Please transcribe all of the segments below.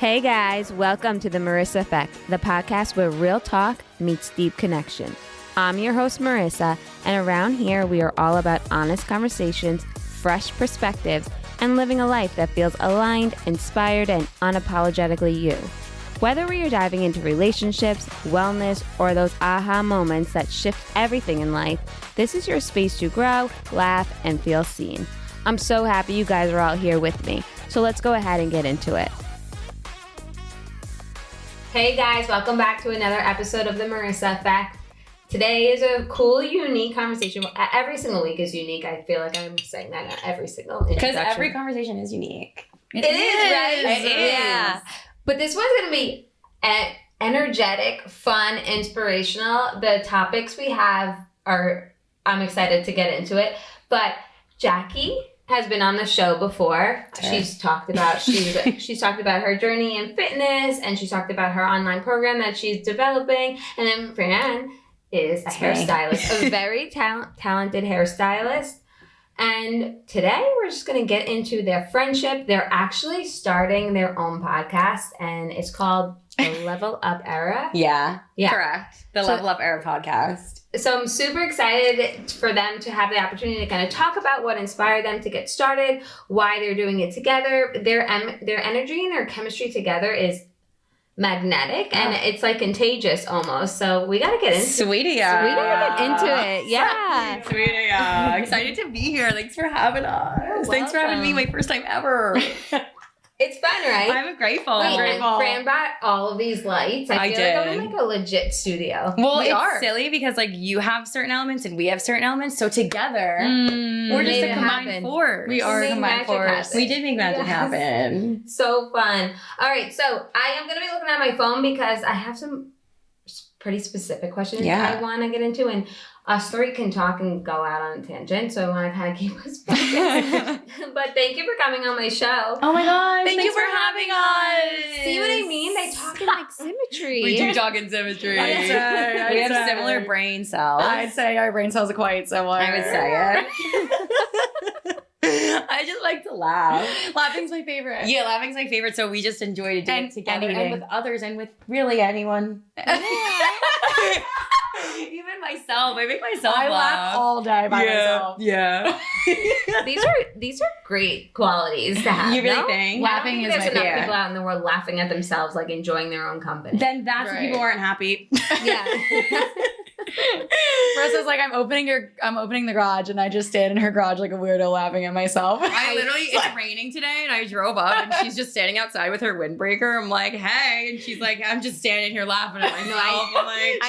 Hey guys, welcome to the Marissa Effect, the podcast where real talk meets deep connection. I'm your host, Marissa, and around here we are all about honest conversations, fresh perspectives, and living a life that feels aligned, inspired, and unapologetically you. Whether we are diving into relationships, wellness, or those aha moments that shift everything in life, this is your space to grow, laugh, and feel seen. I'm so happy you guys are all here with me, so let's go ahead and get into it. Hey guys, welcome back to another episode of the Marissa Effect. Today is a cool, unique conversation. Every single week is unique. I feel like I'm saying that every single introduction. Because every conversation is unique. It is, right? It is. Yeah. But this one's going to be energetic, fun, inspirational. The topics we have I'm excited to get into it. But Jackie has been on the show before. She's talked about her journey in fitness, and she's talked about her online program that she's developing. And then Fran is a hairstylist, a very talented hairstylist. And today we're just going to get into their friendship. They're actually starting their own podcast, and it's called The Level Up Era. Yeah, correct. The Level Up Era podcast. So I'm super excited for them to have the opportunity to kind of talk about what inspired them to get started, why they're doing it together. Their energy and their chemistry together is magnetic, and it's like contagious almost. So we got to get into it. Sweetie. Yeah. Sweetie. Excited to be here. Thanks for having us. Thanks for having me. My first time ever. It's fun, right? I'm grateful. Wait, and Fran brought all of these lights. I feel like I'm in like a legit studio. Well, it's silly because like you have certain elements and we have certain elements. So together, we're just a combined force. We are a combined force. We did make magic happen. So fun. All right, so I am going to be looking at my phone because I have some pretty specific questions I want to get into, and us three can talk and go out on a tangent, so I want to kind of keep us focused. But thank you for coming on my show. Oh my gosh. Thank you for having us. See what I mean? They talk in like symmetry. We do talk in symmetry. I'd say. We have similar brain cells. I'd say our brain cells are quite similar. I would say it. I just like to laugh. Laughing's my favorite. Yeah, laughing's my favorite, so we just enjoy to do it together and with others and with really anyone. Even myself. I make myself laugh. I laugh all day by myself. Yeah. These are great qualities to have. You really think? Laughing is my favorite. There's enough people out in the world laughing at themselves, like enjoying their own company. Then that's when people aren't happy. Yeah. Marissa's like, I'm opening the garage, and I just stand in her garage like a weirdo laughing at myself. It's raining today, and I drove up, and she's just standing outside with her windbreaker. I'm like, hey, and she's like, I'm just standing here laughing at myself. I'm like,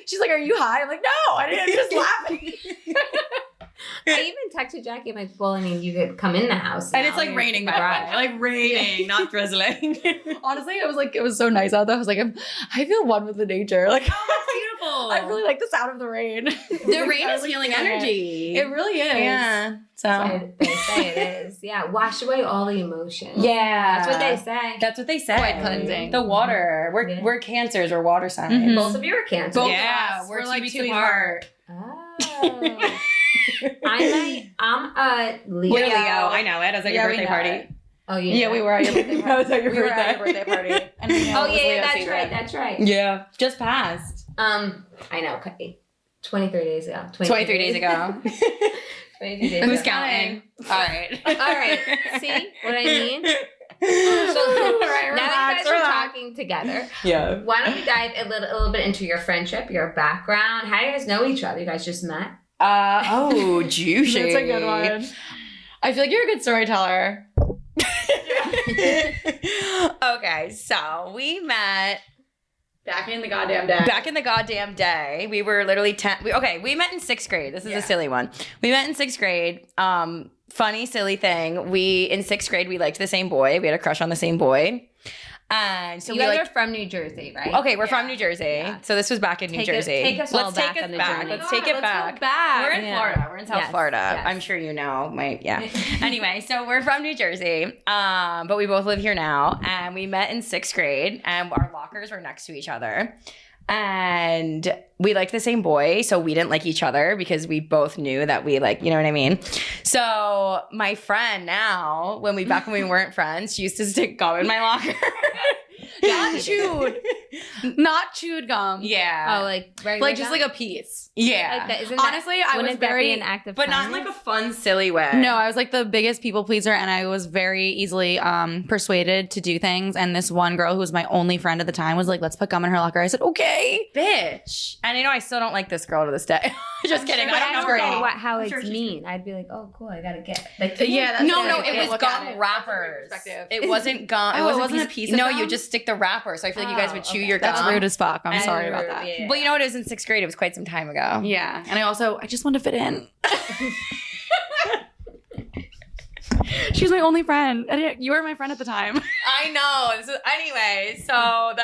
she's like, are you high? I'm like, no, I'm just laughing. I even texted Jackie, I'm like, well, I mean, you could come in the house. And it's like raining, by the way. Like raining, not drizzling. Honestly, it was so nice out there. I was like, I feel one with the nature. Like, oh, that's beautiful. I really like the sound of the rain. The rain is healing energy. It really is. Yeah. So they say it is. Yeah. Wash away all the emotion. Yeah. That's what they say. That's what they say. Quite cleansing. The water. We're cancers. We're water signs. Mm-hmm. Both of you are Cancer. We're like two apart. Oh. I'm a Leo. We're Leo. I know it. I was at your birthday party. Oh, yeah. We were at your birthday party. I was at your birthday party. And that's right. Yeah. Just passed. I know. 23 days ago. 23 days ago. 22 days Who's ago. counting? All right. See what I mean? So now that you guys are talking together, why don't we dive a little bit into your friendship, your background? How do you guys know each other? You guys just met? Juicy. That's a good one. I feel like you're a good storyteller. Okay, so we met back in the goddamn day. We were literally 10. We met in 6th grade. This is a silly one. We met in 6th grade. Funny, silly thing. In 6th grade, we liked the same boy. We had a crush on the same boy. And so you guys are from New Jersey, right? Okay, we're from New Jersey. Yeah. So this was back in New Jersey. Let's take us back. Let's take it back. We're in Florida. We're in South Florida. Yes. I'm sure you know. Anyway, so we're from New Jersey, but we both live here now. And we met in 6th grade, and our lockers were next to each other. And we liked the same boy, so we didn't like each other because we both knew that we like, you know what I mean? So my friend now, back when we weren't friends, she used to stick gum in my locker. Not chewed gum. Yeah. Oh, like regular Like just gum? like a piece. Yeah. Like that, isn't Honestly, I was wouldn't that very be an act of But not in kindness? like a fun, silly way. No, I was like the biggest people pleaser, and I was very easily persuaded to do things. And this one girl who was my only friend at the time was like, "Let's put gum in her locker." I said, "Okay." Bitch. And I still don't like this girl to this day. Just kidding. But I don't know her get at all. how I'm it's sure she's mean. I'd be like, oh, cool, I gotta get. Like, Yeah, that's No, good. it was Look at gum it. wrappers. Perspective. It wasn't gum. Oh, it wasn't a piece of No, gum? you just stick the wrapper. So I feel like you guys would chew your That's gum. rude as fuck. I'm And sorry about rude, that. yeah. But you know what? It was in 6th grade. It was quite some time ago. Yeah, and I just wanted to fit in. She was my only friend. You were my friend at the time. I know. Anyway, so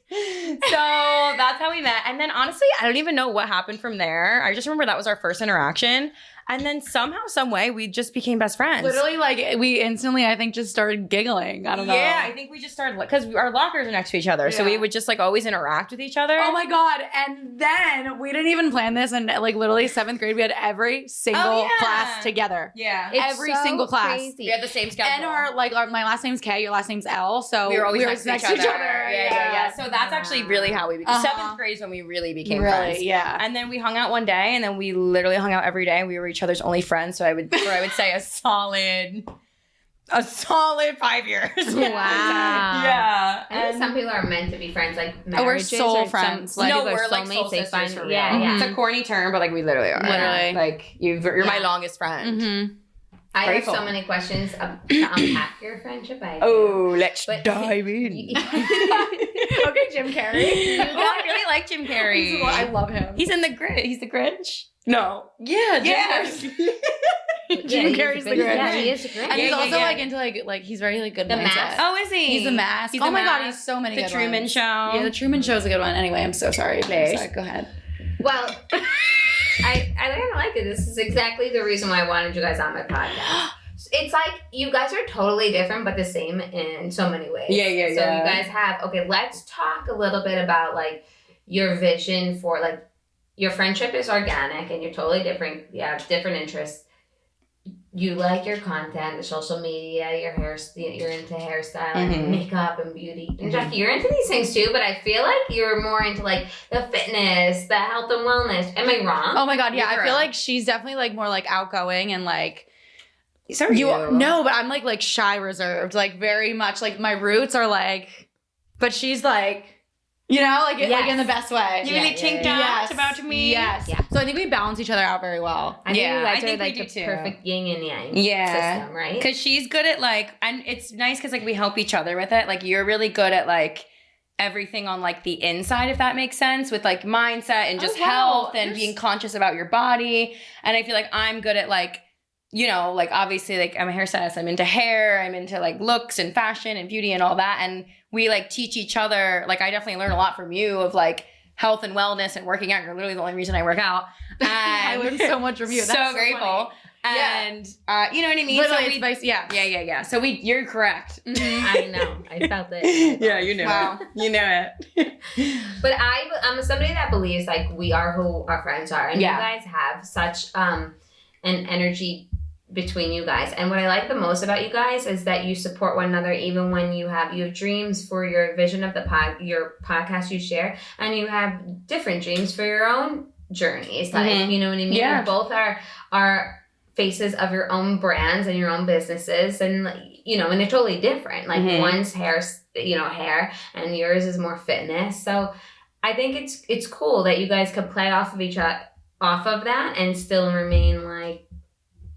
that's how we met. And then honestly, I don't even know what happened from there. I just remember that was our first interaction. And then somehow, some way, we just became best friends. Literally, like we instantly, I think, just started giggling. I don't know. Yeah, I think we just started because our lockers are next to each other, so Yeah. we would just like always interact with each other. Oh my god! And then we didn't even plan this, and like literally 7th grade, we had every single Oh, yeah. class together. Yeah, It's every so single class. crazy. we had the same schedule. And my last name's K, your last name's L, so we were always next next to each other. Yeah. So that's actually really how we became. Uh-huh. 7th grade is when we really became Really, friends. yeah. And then we hung out one day, and then we literally hung out every day. We were each other's only friends. So I would say a solid 5 years. Wow. Yeah. I think some people are meant to be friends, like Oh, we're marriages soul or some- friends. Some Like, people no, are we're like soulmates. soul They sisters find, for real. yeah, yeah. It's a corny term, but like we literally are. Literally. Like you're my Yeah. longest friend. Mm-hmm. I have Grateful. so many questions to unpack your friendship. Oh, let's But- dive in. Okay, Jim Carrey. Oh, I really like Jim Carrey. I love him. He's in the Grinch. He's the Grinch. No. Yeah, Yes. Jim Yeah, Carrey's the he's Grinch. Yeah, he is the Grinch. And he's Yeah, also yeah. like into like he's very like good The mindset. Mask. Oh, is he? He's the Mask. He's oh the my god, Mask. he's so many The good Truman ones. Show. Yeah, the Truman Show's a good one. Anyway, I'm so sorry. Please. Sorry, go ahead. Well, I kind of like it. This is exactly the reason why I wanted you guys on my podcast. It's like you guys are totally different, but the same in so many ways. Yeah, yeah, So yeah. you guys have, okay, let's talk a little bit about like your vision for like your friendship is organic and you're totally different. You have different interests. You like your content, the social media, your hair, you're into hairstyle Mhm. and makeup and beauty. And Mhm. Jackie, you're into these things too, but I feel like you're more into like the fitness, the health and wellness. Am I wrong? Oh my god, yeah. You're I feel right. like she's definitely like more like outgoing and like So are you. No, but I'm like shy, reserved, like very much like my roots are like, but she's like, you know, like like in the best way. You Yeah, really yeah, think yeah. that's about me? Yes. Yeah. So I think we balance each other out very well. I think Yeah, you I guys think are we like do the too. perfect yin and yang Yeah. system, right? Because she's good at like, and it's nice because like we help each other with it. Like you're really good at like everything on like the inside, if that makes sense, with like mindset and just wow. health and You're being conscious about your body. And I feel like I'm good at like, you know, like obviously like I'm a hairstylist, I'm into hair, I'm into like looks and fashion and beauty and all that. And we like teach each other. Like I definitely learn a lot from you of like health and wellness and working out. You're literally the only reson I work out. And I learned so much from you. That's so grateful. funny. Yeah. And you know what I mean? Literally, so it's based, yeah. yeah. So you're correct. I know. I felt it. Yeah, you know Wow. it. You know it. But I'm somebody that believes like we are who our friends are, and Yeah. you guys have such an energy between you guys. And what I like the most about you guys is that you support one another, even when you have dreams for your vision of your podcast you share, and you have different dreams for your own journeys. Like Mhm. you know what I mean? Yeah. You both are faces of your own brands and your own businesses, and like, you know, and they're totally different. Like Mhm. one's hair, and yours is more fitness. So I think it's cool that you guys could play off of that and still remain like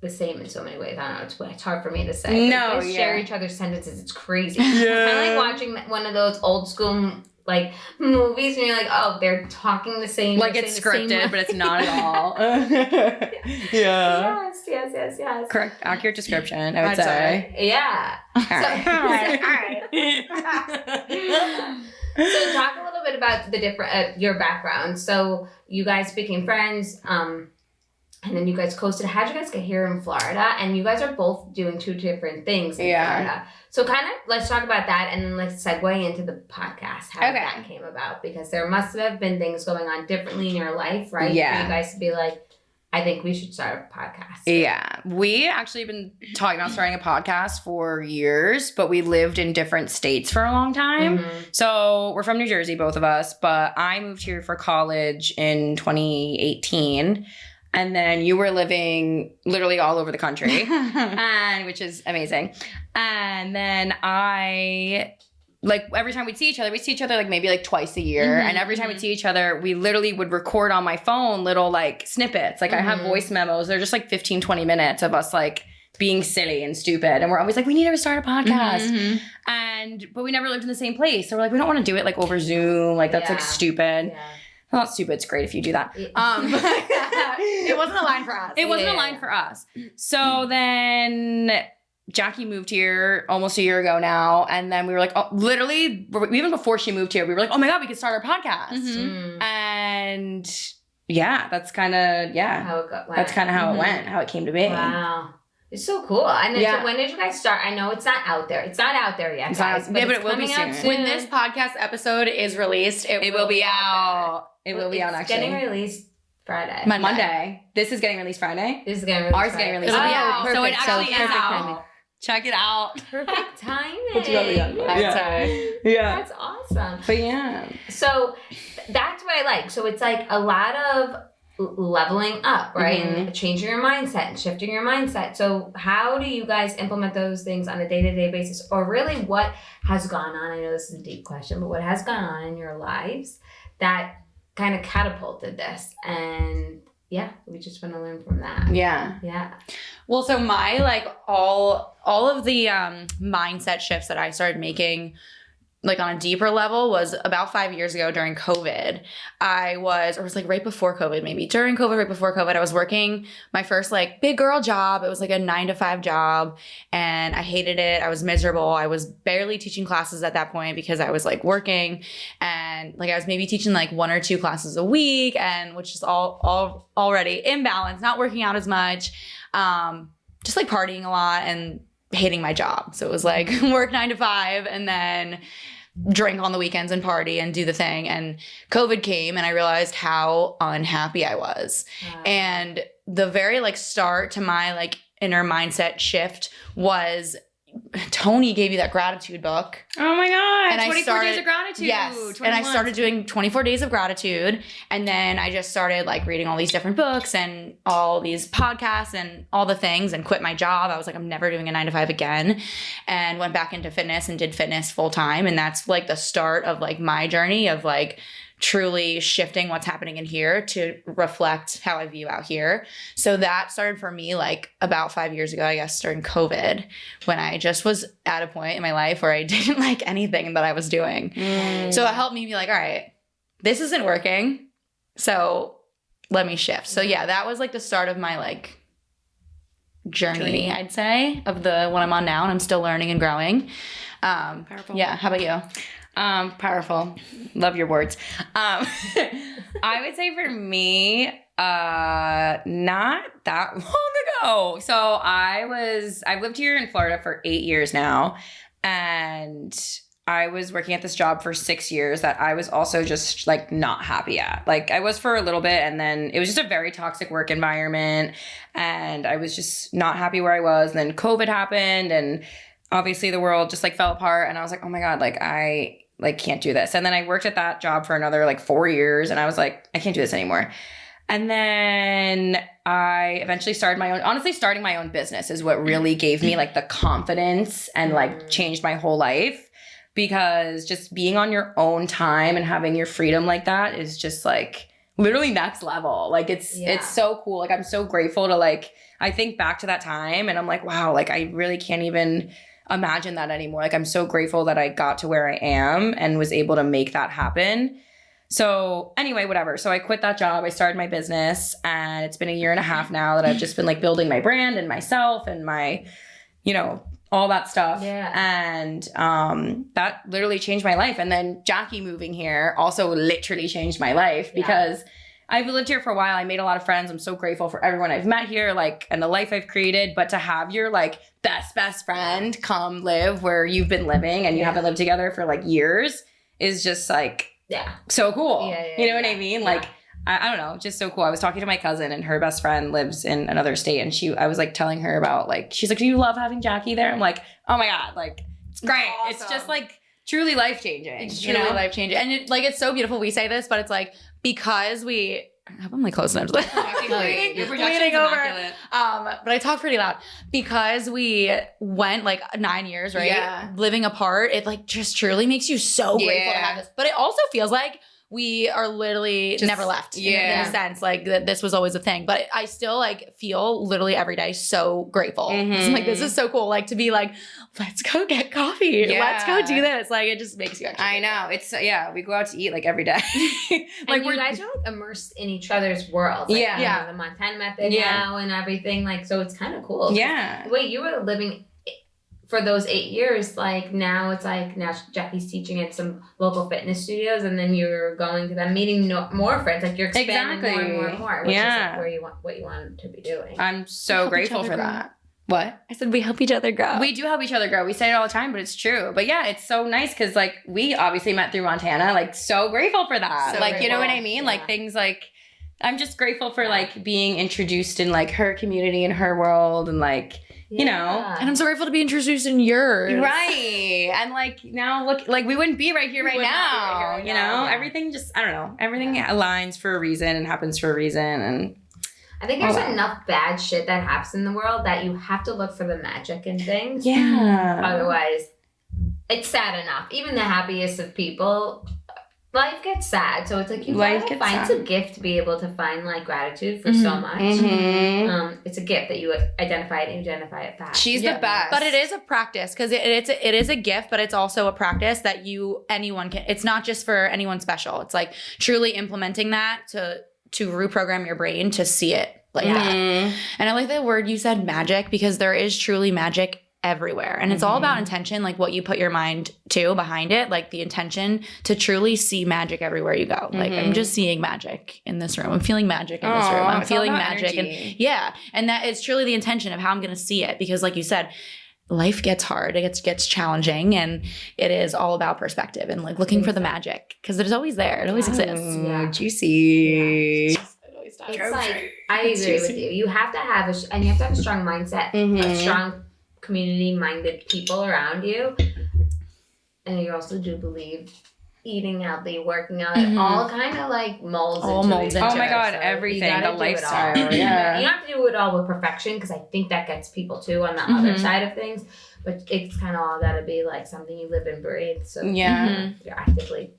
the same in so many ways. I don't know. It's hard for me to say. No, you guys share yeah. each other's sentences. It's crazy. It's kind of like watching one of those old school like movies, and you're like, oh, they're talking the same. Like they're it's saying the same scripted, but it's not at all. Yes. Correct, accurate description, I would I'd say. Yeah. All right. So talk a little bit about the different your background. So you guys became friends. and then you guys coasted. How'd you guys get here in Florida? And you guys are both doing two different things in Florida. So kind of let's talk about that, and then let's segue into the podcast, how that came about, because there must have been things going on differently in your life, right? Yeah. For you guys to be like, I think we should start a podcast. Yeah. We actually have been talking about starting a podcast for years, but we lived in different states for a long time. Mm-hmm. So we're from New Jersey, both of us, but I moved here for college in 2018. And then you were living literally all over the country, and which is amazing. And then every time we'd see each other like maybe like twice a year. Mm-hmm. And every time we'd see each other, we literally would record on my phone little like snippets. Like I have voice memos. They're just like 15, 20 minutes of us like being silly and stupid. And we're always like, we need to start a podcast. But we never lived in the same place. So we're like, we don't want to do it like over Zoom. Like that's like stupid. Yeah. Well, not stupid. It's great if you do that. It wasn't a line for us. It wasn't a line for us. So then Jackie moved here almost a year ago now. And then we were like, literally, even before she moved here, we were like, oh my God, we could start our podcast. And yeah, that's kind of, how it that's kind of how it went, how it came to be. Wow. It's so cool. And then, so when did you guys start? I know it's not out there. It's not out there yet, guys. But it will be soon. When this podcast episode is released, it will be out. It will be out actually. It's getting released Friday. Monday. This is getting released Friday. This is getting released Ours is getting released. It'll be Friday. out. So it Perfect. actually So is perfect out. timing. Check it out. Perfect timing. Yeah. That's awesome. But yeah. So that's what I like. So it's like a lot of leveling up, right? And changing your mindset and shifting your mindset. So how do you guys implement those things on a day-to-day basis? Or really what has gone on? I know this is a deep question, but what has gone on in your lives that kind of catapulted this? And yeah, we just want to learn from that. Yeah. Well, so my like all of the mindset shifts that I started making like on a deeper level was about 5 years ago during COVID. It was like right before COVID, maybe during COVID, right before COVID, I was working my first like big girl job. It was like a 9-to-5 job and I hated it. I was miserable. I was barely teaching classes at that point because I was like working and like I was maybe teaching like 1 or 2 classes a week, and which is all already imbalance, not working out as much, just like partying a lot and hating my job. So it was like work 9 to 5 and then drink on the weekends and party and do the thing. And COVID came and I realized how unhappy I was. And the very like start to my like inner mindset shift was Tony gave you that gratitude book. Oh my God. And 24 days of gratitude. Yes. 21. And I started doing 24 days of gratitude. And then I just started like reading all these different books and all these podcasts and all the things and quit my job. I was like, I'm never doing a 9-to-5 again, and went back into fitness and did fitness full time. And that's like the start of like my journey of like truly shifting what's happening in here to reflect how I view out here. So that started for me like about 5 years ago, I guess, during COVID, when I just was at a point in my life where I didn't like anything that I was doing. So it helped me be like, all right, this isn't working. So let me shift. So yeah, that was like the start of my like journey, I'd say, of the one I'm on now, and I'm still learning and growing. Powerful. Yeah. How about you? Powerful. Love your words. I would say for me, not that long ago. So I've lived here in Florida for 8 years now, and I was working at this job for 6 years that I was also just like not happy at. Like I was for a little bit, and then it was just a very toxic work environment, and I was just not happy where I was. And then COVID happened, and obviously the world just like fell apart, and I was like, oh my God, like I like can't do this. And then I worked at that job for another like 4 years, and I was like, I can't do this anymore. And then I eventually started my own, honestly, starting my own business is what really gave me like the confidence and like changed my whole life, because just being on your own time and having your freedom like that is just like literally next level. Like it's so cool. Like I'm so grateful to like, I think back to that time and I'm like, wow, like I really can't even imagine that anymore. Like I'm so grateful that I got to where I am and was able to make that happen. So anyway, whatever. So I quit that job. I started my business, and it's been 1.5 years now that I've just been like building my brand and myself and my, you know, all that stuff. Yeah. And that literally changed my life. And then Jackie moving here also literally changed my life, because I've lived here for a while. I made a lot of friends. I'm so grateful for everyone I've met here, like, and the life I've created. But to have your like best friend come live where you've been living and you haven't lived together for like years is just like so cool. You know what I mean? Like, I don't know, just so cool. I was talking to my cousin and her best friend lives in another state, and I was like telling her about like, she's like, do you love having Jackie there? I'm like, oh my God, like it's great. Awesome. It's just like truly life changing. It's truly life changing. And it's so beautiful we say this, but it's like, because we, I hope I'm like close enough to Your projection's immaculate. But I talk pretty loud because we went like 9 years, right? Yeah. Living apart. It like just truly makes you so grateful to have this. But it also feels like we are literally just never left in a sense, like that this was always a thing. But I still like feel literally every day so grateful. I'm like, this is so cool. Like to be like, let's go get coffee. Let's go do this. Like it just makes you actually I know. It's we go out to eat like every day. Like you guys are like immersed in each other's world. Like, the Montana method now and everything. Like, so it's kind of cool. Yeah. The way you were living for those 8 years, like now it's like now Jackie's teaching at some local fitness studios, and then you're going to them, meeting more friends. Like you're expanding more and more and more, which is like where you want what you want to be doing. I'm so grateful for that. What? I said we help each other grow. We do help each other grow. We say it all the time, but it's true. But yeah, it's so nice because like we obviously met through Montana. Like so grateful for that. So like grateful. You know what I mean? Like things like I'm just grateful for like being introduced in like her community and her world and like. You know, and I'm so grateful to be introduced in yours. Right. And like now look, like we wouldn't be right here right now. You know, everything just, I don't know, everything aligns for a reason and happens for a reason. And I think there's enough bad shit that happens in the world that you have to look for the magic in things. Yeah. Otherwise, it's sad enough. Even the happiest of people, life gets sad. So it's like you gotta find a gift to be able to find like gratitude for so much. It's a gift that you identify it and you identify it fast. She's the best. But it is a practice because it is a gift, but it's also a practice that anyone can. It's not just for anyone special. It's like truly implementing that to reprogram your brain to see it like that. And I like that word you said, magic, because there is truly magic everywhere. And it's all about intention, like what you put your mind to behind it, like the intention to truly see magic everywhere you go. Like I'm just seeing magic in this room. I'm feeling magic in this room. I'm feeling magic. And that is truly the intention of how I'm going to see it. Because like you said, life gets hard, it gets challenging, and it is all about perspective and like looking for the magic because it is always there. It always exists. Juicy. It's like, I agree with you. You have to have a strong mindset, a strong community-minded people around you, and you also do believe eating healthy, working out, all kind of like molds into it. Oh my God, so everything, the lifestyle. You don't have to do it all with perfection because I think that gets people too on the other side of things. But it's kind of all got to be like something you live and breathe. So you're actively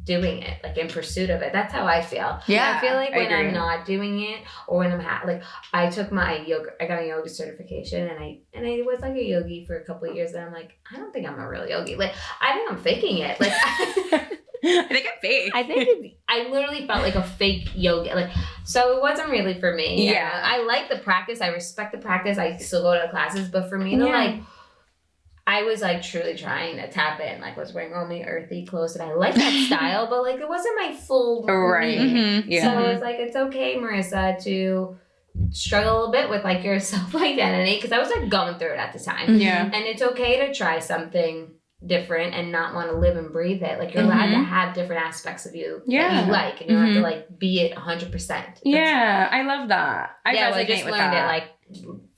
doing it, like in pursuit of it. That's how I feel. I feel like when I'm not doing it, or when I'm like I took my yoga, I got a yoga certification, and I was like a yogi for a couple of years, and I'm like, I don't think I'm a real yogi. Like I think I'm faking it. Like I think I'm fake. I literally felt like a fake yogi. Like so, it wasn't really for me. Yeah, I like the practice. I respect the practice. I still go to the classes, but for me to like. I was like truly trying to tap in, like was wearing all my earthy clothes, and I like that style, but like it wasn't my full me. So I was like, it's okay, Marissa, to struggle a little bit with like your self identity, because I was like going through it at the time. And it's okay to try something different and not want to live and breathe it. Like you're allowed to have different aspects of you that you like, and you don't have to like be it 100%. I love that. I just learned it like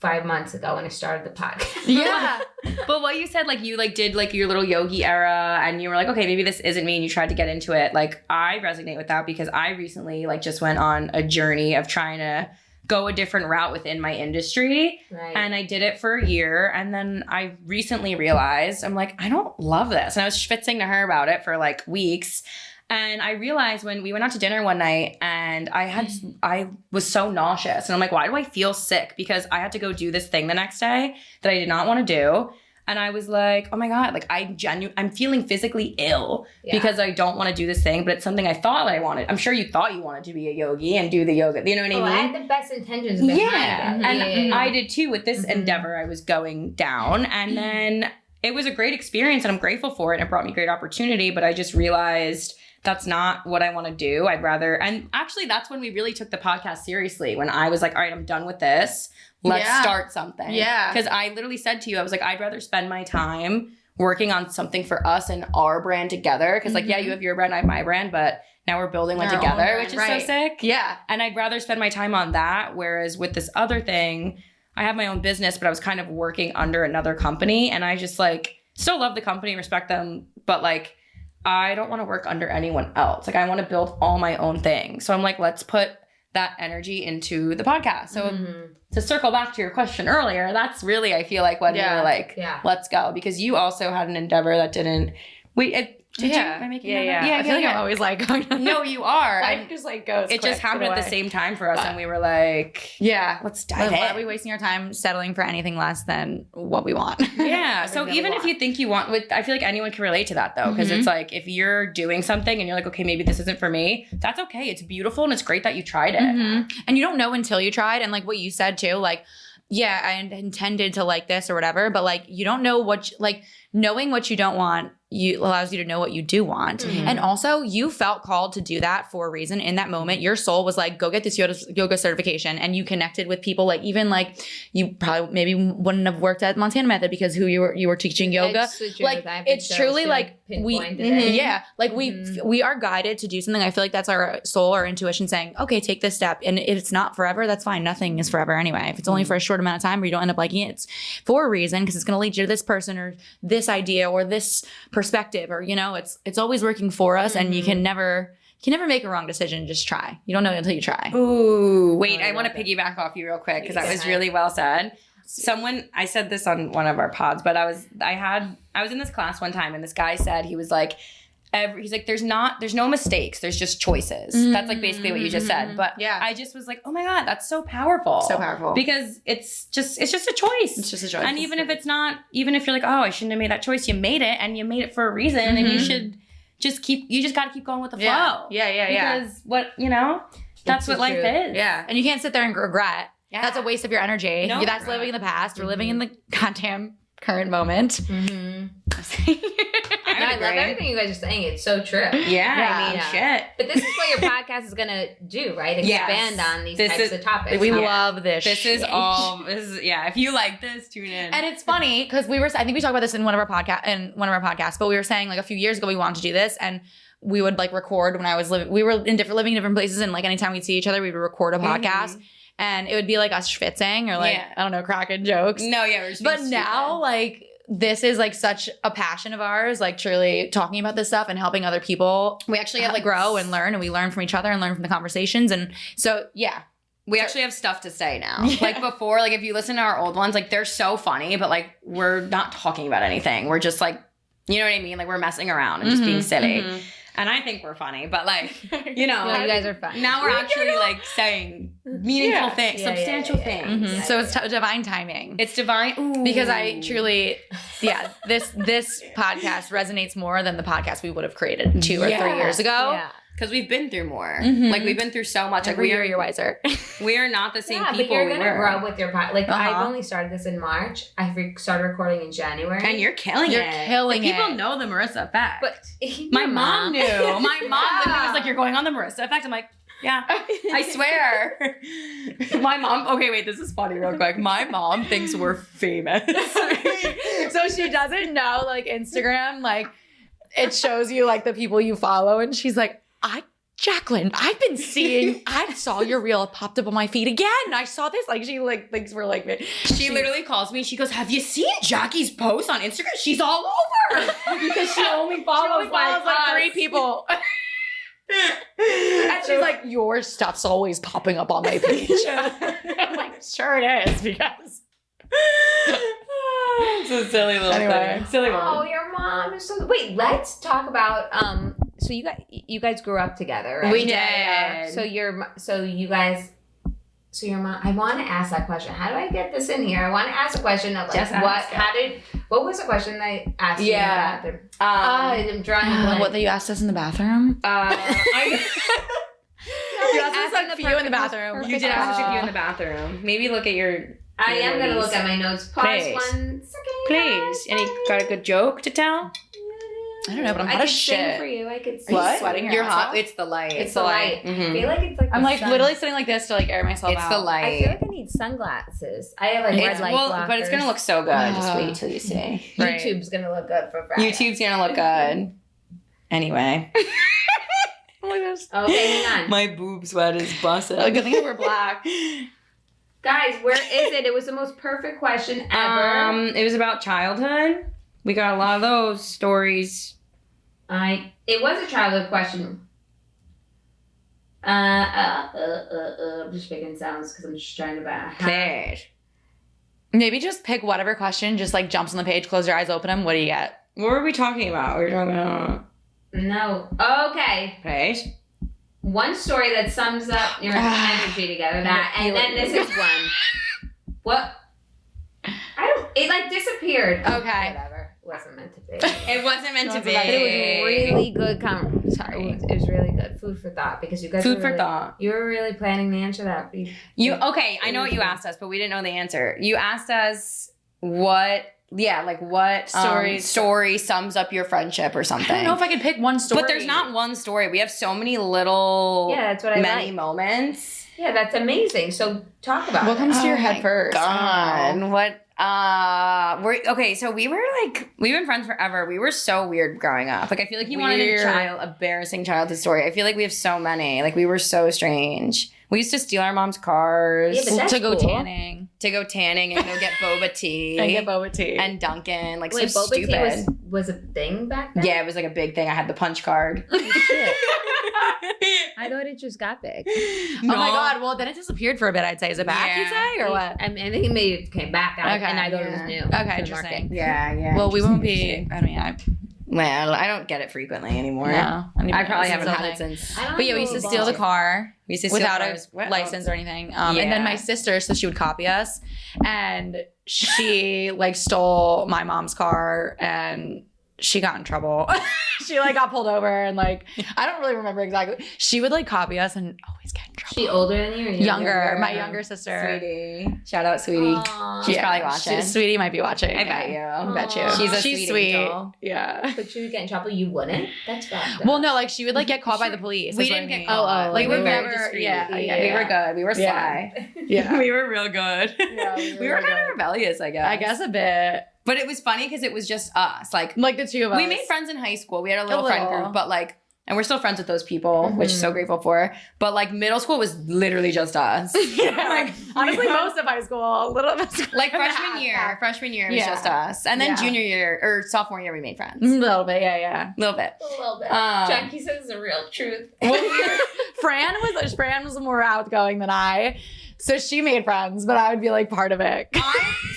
5 months ago when I started the podcast. But what you said, like you like did like your little yogi era, and you were like, okay, maybe this isn't me, and you tried to get into it. Like I resonate with that because I recently like just went on a journey of trying to go a different route within my industry. And I did it for a year, and then I recently realized I'm like, I don't love this. And I was schwitzing to her about it for like weeks. And I realized when we went out to dinner one night, and I was so nauseous, and I'm like, why do I feel sick? Because I had to go do this thing the next day that I did not want to do. And I was like, oh my God, like I'm feeling physically ill because I don't want to do this thing, but it's something I thought I wanted. I'm sure you thought you wanted to be a yogi and do the yoga. You know what I mean? I had the best intentions behind it. And I did too with this endeavor I was going down. And then it was a great experience, and I'm grateful for it. It brought me great opportunity, but I just realized that's not what I want to do. I'd rather, and actually that's when we really took the podcast seriously, when I was like, all right, I'm done with this. Let's start something. Yeah. Because I literally said to you, I was like, I'd rather spend my time working on something for us and our brand together. Because like, yeah, you have your brand, I have my brand, but now we're building one together, which is so sick. Yeah. And I'd rather spend my time on that. Whereas with this other thing, I have my own business, but I was kind of working under another company. And I just like still love the company, respect them. But like, I don't want to work under anyone else. Like I want to build all my own thing. So I'm like, let's put that energy into the podcast. So to circle back to your question earlier, that's really, I feel like when we were like, let's go. Because you also had an endeavor that didn't, did you? Am I making that up? I feel like I'm always like going on. No, you are. Life just like goes. It just happened at the same time for us, and we were like, let's dive in. Why are we wasting our time settling for anything less than what we want? Yeah. So even if you think you want, I feel like anyone can relate to that though, because it's like if you're doing something and you're like, okay, maybe this isn't for me, that's okay. It's beautiful and it's great that you tried it. And you don't know until you tried. And like what you said too, like, yeah, I intended to like this or whatever, but like you don't know what, knowing what you don't want allows you to know what you do want. And also you felt called to do that for a reason. In that moment, your soul was like, go get this yoga certification. And you connected with people like, even like you probably maybe wouldn't have worked at Montana Method because you were teaching yoga. Like it's truly like we are guided to do something. I feel like that's our soul, our intuition saying, okay, take this step. And if it's not forever, that's fine. Nothing is forever anyway. If it's only for a short amount of time or you don't end up liking it, it's for a reason because it's going to lead you to this person or this idea or this perspective, or it's always working for us. And you can never make a wrong decision. Just try. You don't know until you try. Ooh, wait, I want to piggyback off you real quick because that was really well said. I said this on one of our pods, but I was in this class one time and this guy said, he was like, he's like, there's no mistakes. There's just choices. That's like basically what you just said. But I just was like, oh my God, that's so powerful. So powerful. Because it's just a choice. It's just a choice. And even if it's not, even if you're like, oh, I shouldn't have made that choice, you made it and you made it for a reason and you should you just got to keep going with the flow. Yeah. Because that's what life is. Yeah. And you can't sit there and regret. Yeah. That's a waste of your energy. No, that's living in the past. We're living in the goddamn current moment. I love everything you guys are saying. It's so true. Yeah. I mean, shit. But this is what your podcast is going to do, right? Expand on these types of topics. We love this. This is if you like this, tune in. And it's funny because I think we talked about this in one of our podcasts, but we were saying like a few years ago we wanted to do this and we would like record when I was living in different places and like anytime we'd see each other, we would record a podcast. And it would be like us schwitzing or like, I don't know, cracking jokes. No, we're just But now, like, this is like such a passion of ours, like truly talking about this stuff and helping other people. We actually have like grow and learn, and we learn from each other and learn from the conversations. And so, we actually have stuff to say now. Like before, like if you listen to our old ones, like they're so funny, but like we're not talking about anything. We're just like, you know what I mean? Like we're messing around and just being silly. And I think we're funny, but like, you guys are funny. Now we're actually like saying meaningful things, substantial things. So it's divine timing. It's divine. Ooh. Because I truly, this podcast resonates more than the podcast we would have created 2 or 3 years ago. Yeah. Because we've been through more. Like we've been through so much. Every year you're wiser. We are not the same people but you're we gonna were. grow with your podcast. Like I've only started this in March. I started recording in January. And you're killing it. People know the Marissa effect. But my mom knew. My mom literally was like, "You're going on the Marissa effect." I'm like, yeah, I swear. My mom. Okay, wait. This is funny, real quick. My mom thinks we're famous. So she doesn't know like Instagram. Like it shows you like the people you follow, and she's like, Jacqueline, I saw your reel. It popped up on my feed again. I saw this. Like, she like thinks we're like me. She literally calls me. She goes, have you seen Jackie's post on Instagram? She's all over. Because she only follows like 3 people. And she's like, your stuff's always popping up on my page. I'm like, sure it is because... It's a silly little thing. Silly one. Oh, your mom is so... Wait, let's talk about... So you guys grew up together, right? We did. So your mom. I want to ask that question. How do I get this in here? I want to ask a question of like what was the question I asked you in the bathroom? I'm drawing a blank. What that you asked us in the bathroom? You asked us a few in the bathroom. You did ask us a few in the bathroom. Maybe look at your... I am going to look at my notes. Pause Please. 1 second. Please. And you got a good joke to tell? I don't know, but I'm I hot could as sing shit. for you. I could Are sing. you What? sweating your You're ass hot. off? It's the light. It's the light. Mhm. I feel like it's like I'm the like sun. literally sitting like this to like air myself It's out. the I feel light. like I need sunglasses. I have like red It's, light well, blockers. but it's gonna look so good. Just wait till you see. Right. YouTube's gonna look good for Friday. YouTube's gonna look good. Anyway. Oh my gosh. Okay, hang on. My boob sweat is busted. Good thing we're black. Guys, where is it? It was the most perfect question ever. It was about childhood. We got a lot of those stories. It was a childhood question. I'm just making sounds because I'm just trying to back. There. Maybe just pick whatever question, just like jumps on the page, close your eyes, open them. What do you get? What were we talking about? We were talking about No. Okay. right. One story that sums up your energy together. That, and then this is one. What? It like disappeared. Okay. Whatever. It wasn't meant to be. It wasn't meant to be. But it was really good. Sorry. It was really good. Food for thought because you guys. Food were for really, thought. You were really planning to answer that. You okay? I know what you asked us, but we didn't know the answer. You asked us what. Yeah, like what story sums up your friendship or something. I don't know if I could pick one story. But there's not one story. We have so many little Yeah, that's what I many like. moments. Yeah, that's amazing. So talk about What it. comes to your Oh head my first? God, what? We're okay. So we've been friends forever. We were so weird growing up. Like I feel like you wanted a embarrassing childhood story. I feel like we have so many. Like we were so strange. We used to steal our mom's cars Yeah, but that's to go cool. tanning. to go tanning and go get boba tea And get boba tea. and Dunkin'. Like Wait, so boba tea stupid. was a thing back then? Yeah, it was like a big thing. I had the punch card. Shit. I thought it just got big. Oh my god, well then it disappeared for a bit, I'd say. Is it back, you'd say, or what? I think maybe it came back out, Okay, and I thought it was yeah. new. Okay, to the interesting. market. Yeah. Well, we won't be, interesting. Well, I don't get it frequently anymore. No. I probably haven't had it since. I don't But yeah, we know used to about steal the it. car We used to steal without cars. a license or anything. And then my sister, so she would copy us, and she like stole my mom's car, and she got in trouble. She like got pulled over, and like I don't really remember exactly. She would like copy us and always get in trouble. She older than you or Younger, my younger sister. Sweetie. Shout out, Sweetie. Aw. She's probably watching. Sweetie might be watching. I bet you. I bet you. Aw. She's sweet. angel. Yeah. But she would get in trouble. You wouldn't. That's fucked up. Well, no, like she would like get caught by the police. We is what didn't I get mean. caught. Like we we were very never. discreet. Yeah. We were good. We were Yeah. sly. Yeah. We were real good. Yeah, we were kind of rebellious, I guess. I guess a bit. But it was funny because it was just us. Like Like the two of us. we made friends in high school. We had a little friend little. group, but like, and we're still friends with those people, which is so grateful for. But like middle school was literally just us. Yeah. Like Honestly, most of high school, a little bit. like freshman year, it was Yeah. just us, and then Yeah. junior year or sophomore year we made friends. A little bit, yeah. A little bit. a little bit. Um, Jackie says the real truth. Fran was more outgoing than I, so she made friends, but I would be like part of it.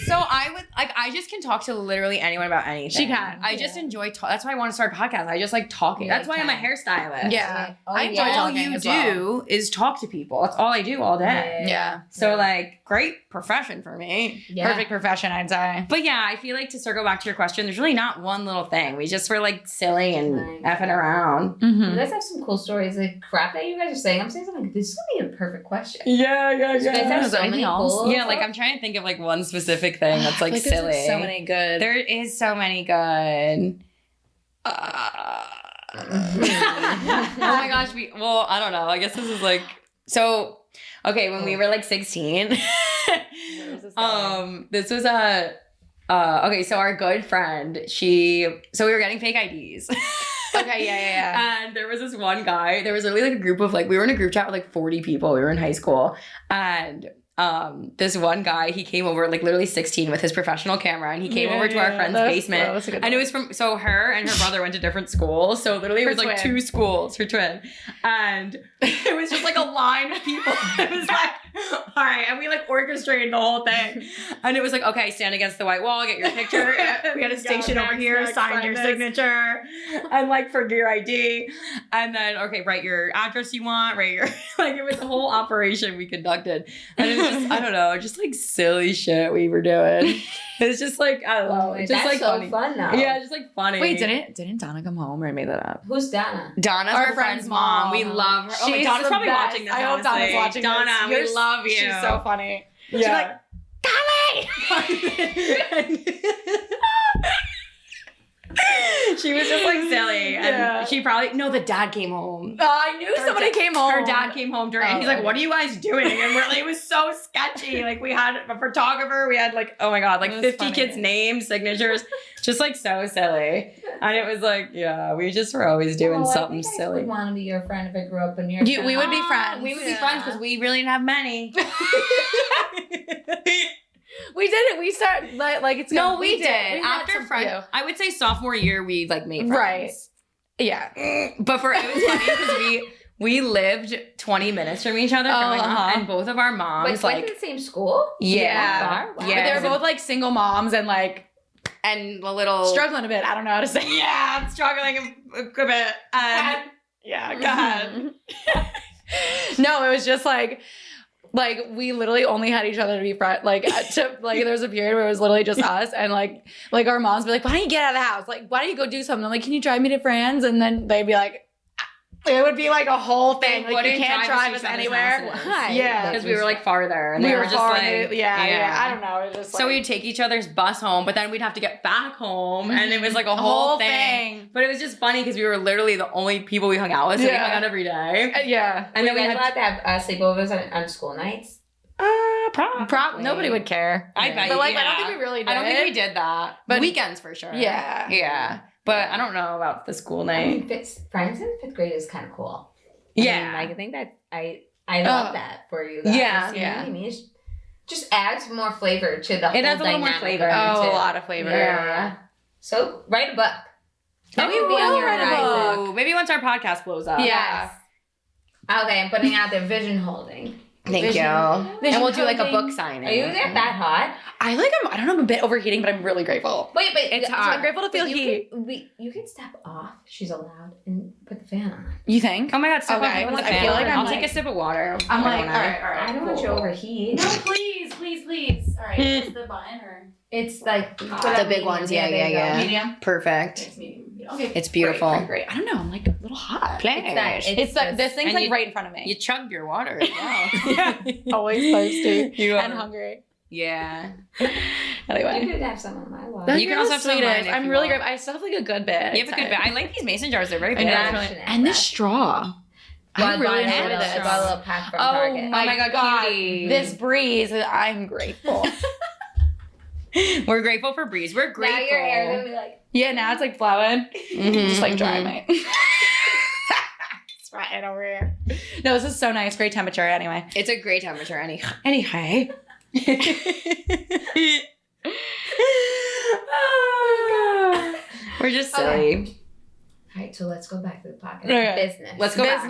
I just can talk to literally anyone about anything. She can. I just enjoy. That's why I want to start a podcast. I just like talking. Yeah, That's why I'm a hairstylist. Yeah, Oh, I enjoy yeah. All talking you as do well. is talk to people. That's all I do all day. Yeah, So like, great profession for me. Yeah. perfect profession, I'd say. But yeah, I feel like to circle back to your question, there's really not one little thing. We just were like silly and Right. effing around. You Mm-hmm. guys have some cool stories. Like crap that you guys are saying. I'm saying something. This is gonna be a perfect question. Yeah. You guys have Is there so many anything else? cool. Yeah, like I'm trying to think of like one specific thing that's like silly. so many good. There is so many good. Oh my gosh, I don't know. I guess this is like so okay, when we were like 16. This was okay, so our good friend, we were getting fake IDs. Okay, yeah. And there was this one guy, there was literally like a group of like, we were in a group chat with like 40 people. We were in high school. And this one guy, he came over like literally 16 with his professional camera, and he came over to our friend's basement. And it was so her and her brother went to different schools. So literally it was like two schools, her twin. And it was just like a line of people. It was like, all right. And we like orchestrated the whole thing. And it was like, okay, stand against the white wall, get your picture. We had a station over here, sign your signature, and like for your ID. And then, okay, write your address you want, write your, like it was a whole operation we conducted. And it was just, I don't know, just like silly shit we were doing. It's just like, I don't know. It's just That's like so funny. fun now. Yeah, just like funny. Wait, didn't Donna come home, or I made that up? Who's Donna? Donna's our friend's mom. We love her. Oh my, She's Donna's the probably best. watching this. I hope honestly. Donna's watching Donna, this. we love you. She's so funny. Yeah. She was just like silly. Yeah. And she probably, no, the dad came home. I knew somebody came home. Her dad came home during, and he's like, okay. what are you guys doing? And we're like, it was so sketchy. Like, we had a photographer, we had like, oh my God, like It was 50 funny. kids' names, signatures, just like so silly. And it was like, yeah, we just were always doing something I think silly. I would want to be your friend if I grew up in your We would be friends. We would be Yeah. friends because we really didn't have many. We did it. We started like it's. No, we did. We had After some friends, few. I would say sophomore year, we like made friends. Right. Yeah. But it was funny because we lived 20 minutes from each other growing up, and both of our moms Wait, like went to the same school? Yeah. Wow. But they were both like single moms and like and a little struggling a bit. I don't know how to say. Yeah, I'm struggling a bit. Yeah, go ahead. No, it was just like we literally only had each other to be friends. Like there was a period where it was literally just us, and like our moms would be like, "Why don't you get out of the house? Like, why don't you go do something?" I'm like, "Can you drive me to France?" And then they'd be like, it would be like a whole thing. Like, you can't drive us anywhere. Why? Yeah, Because we were like farther, and we they were were just far. like, Yeah. I don't know. It was just So like, we'd take each other's bus home, but then we'd have to get back home, and it was like a whole thing. But it was just funny because we were literally the only people we hung out with, so we hung out every day. Yeah. And And then we guys had allowed to have sleepovers on school nights? probably. Nobody would care. I bet. But like, yeah. I don't think we really did. I don't think we did that. But- But weekends for sure. Yeah. Yeah. But I don't know about the school I night. mean, friends in fifth grade is kind of cool. I mean, I think that I love that for you guys. Yeah, You know what I mean? It just adds more flavor to the whole It adds a little more dynamic flavor. of Oh, you a two. lot of flavor. Yeah. So write a book. That We would be on will your write a horizon. book. Maybe once our podcast blows up. Yeah. Yes. Okay, I'm putting out there vision holding. Thank Vision- you. vision And we'll do like a holding. book signing. Are you that hot? I don't know, I'm a bit overheating, but I'm really grateful. Wait, It's hot. I'm grateful to feel But heat. you can step off. She's allowed and put the fan on. You think? Oh my God, sip Okay, up with the I fan. feel like I'm I'll like- take a sip of water. I'm Why like, don't all I? right. I don't want you to overheat. No, please. All right, is the button or It's like The big ones, yeah. medium? Perfect. It's medium. Okay. It's beautiful. Great. I don't know. I'm like a little hot. It's like this thing's And like you- right in front of me. You chugged your water as well. Always thirsty You and are. hungry. Yeah. Anyway. You could have some of my water. You can also have some of mine if I'm you really want. grateful. I still have like a good bit. You have a good bit. I like these mason jars. They're very I big. know. Passionate, And this but- straw. I really enjoy this. this. Got a little pack from Oh Target. my, God. This breeze. I'm grateful. We're grateful for Breeze. We're grateful. Now your hair's gonna be like. Yeah, now it's like flowing. Mhm, Just like dry mhm. my. It's fine over here. No, this is so nice. Great temperature anyway. It's a great temperature. Anyway. We're just silly. Okay. All right, so let's go back to the podcast. Okay. Business. Let's go back.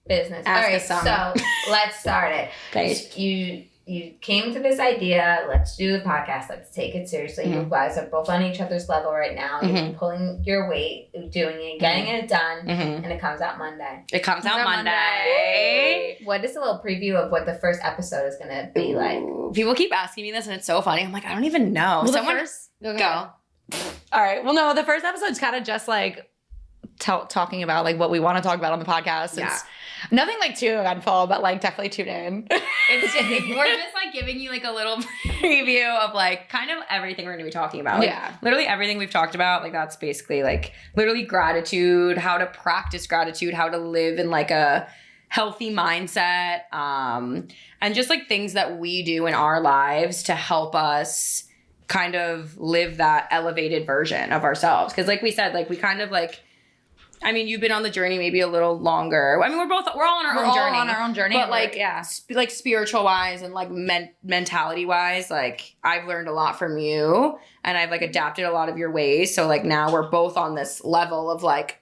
Business. Ask All right, us some. so let's start it. Thanks. You came to this idea. Let's do the podcast. Let's take it seriously. You guys are both on each other's level right now. You're Mhm. pulling your weight, doing it, getting it done, Mhm. and it comes out Monday. It comes out Monday. What is a little preview of what the first episode is going to be like? Ooh. People keep asking me this, and it's so funny. I'm like, I don't even know. Well, Someone go. go. All right. Well, no, the first episode's kind of just like talking about like what we want to talk about on the podcast. Yeah. It's nothing like too eventful, but like definitely tune in. It's just, we're just like giving you like a little preview of like kind of everything we're gonna be talking about. Like, Yeah. literally everything we've talked about. Like that's basically like literally gratitude, how to practice gratitude, how to live in like a healthy mindset, and just like things that we do in our lives to help us kind of live that elevated version of ourselves. Because like we said, like we kind of like. I mean, you've been on the journey maybe a little longer. I mean, we're all on our own journey. on our own journey. But like, yeah. like spiritual wise and like mentality wise, like I've learned a lot from you, and I've like adapted a lot of your ways. So like now we're both on this level of like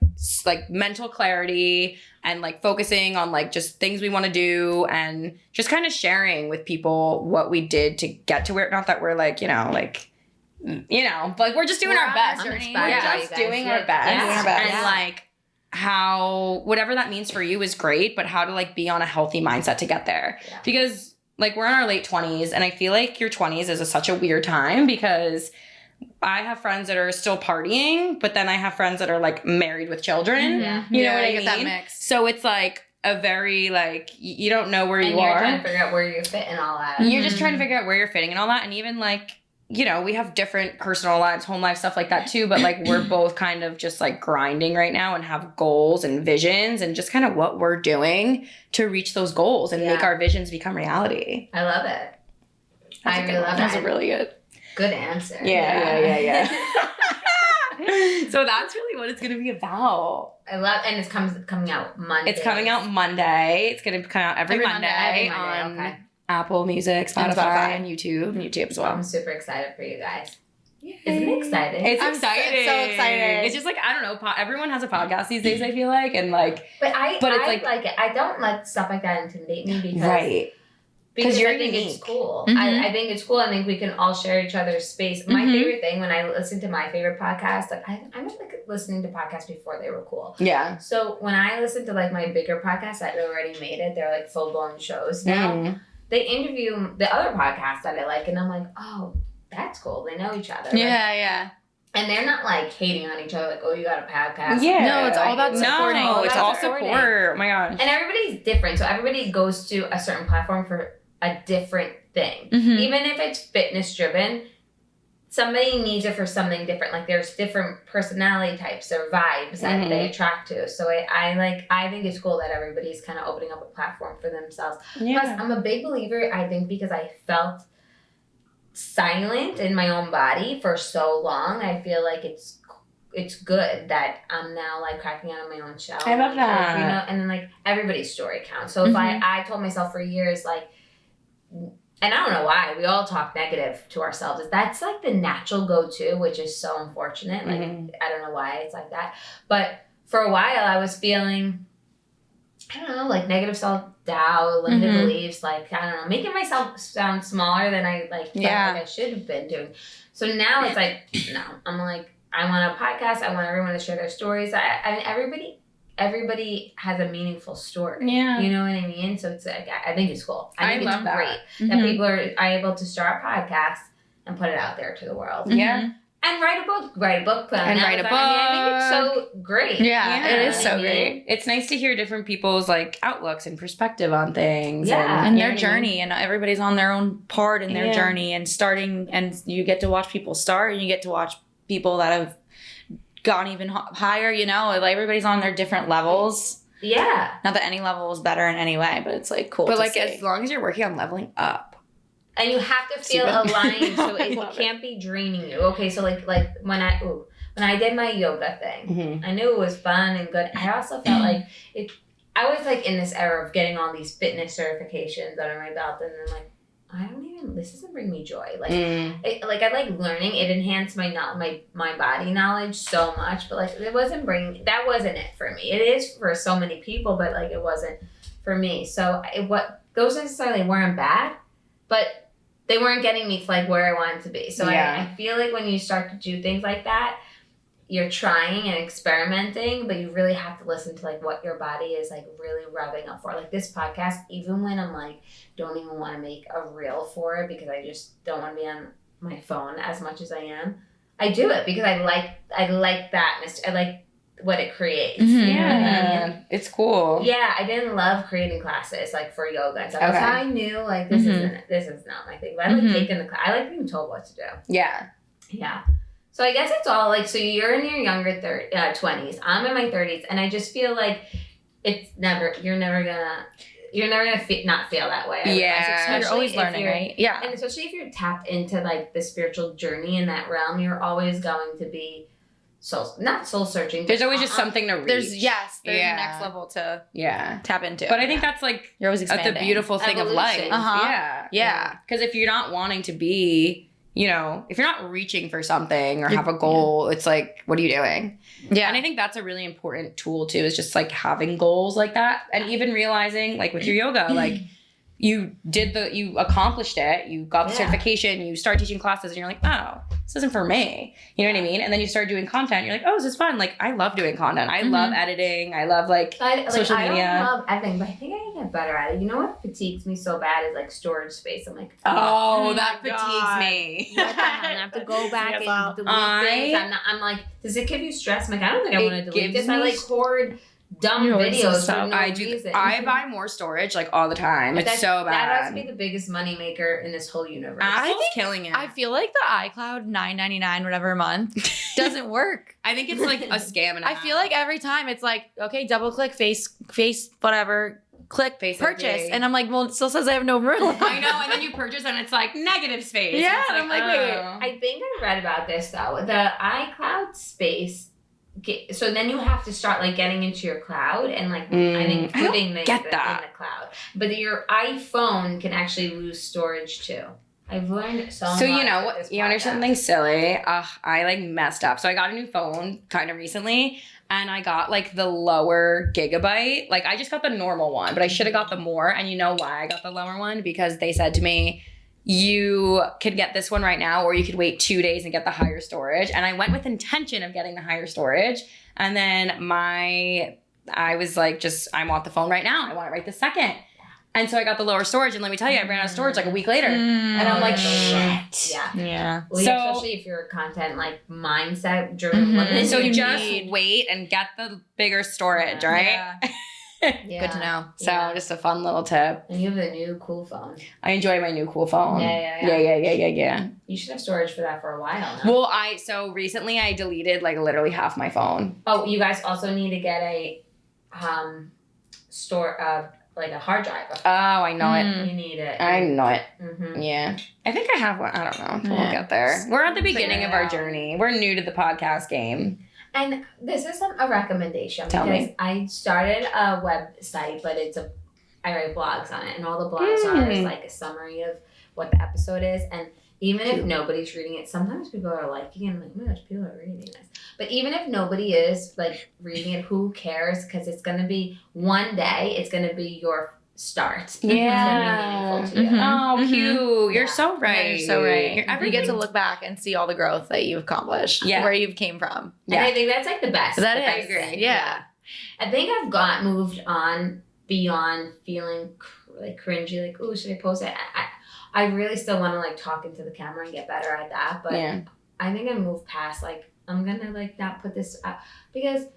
mental clarity and like focusing on like just things we want to do and just kind of sharing with people what we did to get to where. Not that we're like like like we're just doing We're our on best. this We're journey. just Yeah, you guys. doing our Yeah. best. Yeah. Doing our best. And Yeah. like how whatever that means for you is great, but how to like be on a healthy mindset to get there. Yeah. Because like we're in our late 20s, and I feel like your 20s is such a weird time because I have friends that are still partying, but then I have friends that are like married with children. Yeah. You know Yeah, what I you mean? get that mix. So it's like a very like you don't know where And you you're are. trying to figure out where you fit in all that. You're just trying to figure out where you're fitting and all that. And even like you know, we have different personal lives, home life, stuff like that too. But like, we're both kind of just like grinding right now and have goals and visions and just kind of what we're doing to reach those goals and make our visions become reality. I love it. I really love it. That's a really good answer. Yeah. So that's really what it's going to be about. I love, and it's coming out Monday. It's coming out Monday. It's going to come out every Monday on Apple Music, Spotify, and YouTube as well. I'm super excited for you guys. Isn't it exciting? It's exciting. So excited. It's just like, I don't know, everyone has a podcast these days, I feel like, and like, but I like it. I don't let stuff like that intimidate me because you're I think unique. it's cool. Mm-hmm. I think it's cool. I think we can all share each other's space. My favorite thing when I listen to my favorite podcast, like I was like listening to podcasts before they were cool. Yeah. So when I listen to like my bigger podcasts that already made it, they're like full blown shows now. They interview the other podcasts that I like, and I'm like, oh, that's cool. They know each other. Yeah. And they're not like hating on each other, like, oh, you got a podcast. Yeah. No, it's all about supporting. No, it's all supporting. support. Oh my gosh. And everybody's different. So everybody goes to a certain platform for a different thing. Mm-hmm. Even if it's fitness driven, somebody needs it for something different. Like there's different personality types or vibes that they attract to. So I think it's cool that everybody's kind of opening up a platform for themselves. Yeah. Plus, I'm a big believer, I think, because I felt silent in my own body for so long. I feel like it's good that I'm now like cracking out of my own shell. I love that. You know, and then like everybody's story counts. So if I told myself for years like, and I don't know why we all talk negative to ourselves. That's like the natural go-to, which is so unfortunate. Like I don't know why it's like that, but for a while I was feeling, I don't know, like negative self-doubt, limited beliefs, like I don't know, making myself sound smaller than I like felt like I should have been doing. So now it's like, no, I'm like, I want a podcast. I want everyone to share their stories. I mean, everybody has a meaningful story. Yeah. You know what I mean? So it's like, I think it's cool. I think it's great that people are able to start a podcast and put it out there to the world. Yeah. And write a book. Put it on write a book. I think it's so great. Yeah, it is so great. It's nice to hear different people's like outlooks and perspective on things. Yeah. And their journey, and everybody's on their own part in their journey and starting, and you get to watch people start, and you get to watch people that have gone even higher, you know, like everybody's on their different levels. Yeah. Not that any level is better in any way, but it's like cool. But to like see. as long as you're working on leveling up. And you have to feel aligned, so it can't be draining you. Okay, so like when I did my yoga thing, I knew it was fun and good. I also felt like I was like in this era of getting all these fitness certifications under my belt, and then like this doesn't bring me joy. Like I like learning. It enhanced my body knowledge so much, but like that wasn't it for me. It is for so many people, but like it wasn't for me. So those necessarily weren't bad, but they weren't getting me to like where I wanted to be. So I feel like when you start to do things like that, you're trying and experimenting, but you really have to listen to like what your body is like really revving up for. Like this podcast, even when I'm like, don't even want to make a reel for it because I just don't want to be on my phone as much as I am, I do it because I like that. I like what it creates. You know what I mean? It's cool. Yeah, I didn't love creating classes like for yoga and stuff. That's how I knew like this is not my thing. But I like taking the class. I like being told what to do. Yeah. Yeah. So I guess it's all like, so you're in your younger 20s. I'm in my 30s, and I just feel like you're never gonna not feel that way. Yeah, you're always learning, right? Yeah, and especially if you're tapped into like the spiritual journey in that realm, you're always going to be not soul searching. There's always just something to reach. There's a next level to tap into. But I think that's like you're always expanding. That's the beautiful thing of life. Yeah. Because if you're not wanting to be, you know, if you're not reaching for something or have a goal, it's like, what are you doing? Yeah. And I think that's a really important tool too, is just like having goals like that. And even realizing like with your yoga, like you accomplished it, you got the certification, you start teaching classes, and you're like, oh, this isn't for me. You know what I mean? And then you start doing content, you're like, oh, this is fun. Like, I love doing content. I love editing. I love social media. I don't love editing, but I think I can get better at it. You know what fatigues me so bad is like storage space. I'm like, that fatigues me. What the hell? I have to go back and delete things. I'm like, does it give you stress? I'm like, I don't think I want to delete this. I like hoard dumb You know, it's videos so- for no I do. reason. I buy more storage like all the time. But It's so bad. That has to be the biggest moneymaker in this whole universe. Apple's think- killing it. I feel like the iCloud $9.99 whatever a month doesn't work. I think it's like a scam. And a I feel like every time it's like, okay, double click face whatever, click Face purchase, ID. and I'm like, well, it still says I have no room. I know, and then you purchase and it's like negative space. Yeah, It's and I'm like, wait. oh. I think I read about this though. The iCloud space. So then you have to start like getting into your cloud and like I think I don't putting the get in that. the cloud. But your iPhone can actually lose storage too. I've learned so much. So you know with what? this You know podcast. something silly? I like messed up. So I got a new phone kind of recently, and I got like the lower gigabyte. Like I just got the normal one, but I should have got the more. And you know why I got the lower one? Because they said to me, you could get this one right now, or you could wait 2 days and get the higher storage. And I went with intention of getting the higher storage, and then I was like, I want the phone right now. I want it right this second. And so I got the lower storage, and let me tell you, I ran out of storage like a week later. And I'm like, shit. Yeah. Yeah. Well, So- especially if you're a content like mindset driven Mhm. woman. So You just need- wait and get the bigger storage, Yeah. right? yeah. Good to know. So Yeah. just a fun little tip. And you have a new cool phone. I enjoy my new cool phone. Yeah. Yeah. You should have storage for that for a while now. Well, so recently I deleted like literally half my phone. Oh, you guys also need to get a like a hard drive. Oh, I know it. Mm. You need it. I know it. Mm-hmm. Yeah. I think I have one. I don't know. We'll Yeah. get there. We're at the Figure beginning it of our out. journey. We're new to the podcast game. And this is a recommendation Tell because me. I started a website, but I write blogs on it, and all the blogs are is like a summary of what the episode is. And even if nobody's reading it, sometimes people are liking it. I'm like, oh my gosh, people are reading this. But even if nobody is like reading it, who cares? Because it's gonna be one day. It's gonna be your start. It's gonna be meaningful to you. Mhm. Oh, Mhm. cute. You're Yeah. so right. You're so right. You're You get everything- to look back and see all the growth that you've accomplished. Yeah. Where you've came from. And I think that's like the best. That the is. best thing. Yeah. I think I've moved on beyond feeling like cringy, like, oh, should I post it? I really still want to like talk into the camera and get better at that. But Yeah. I think I moved past like, I'm gonna like not put this up because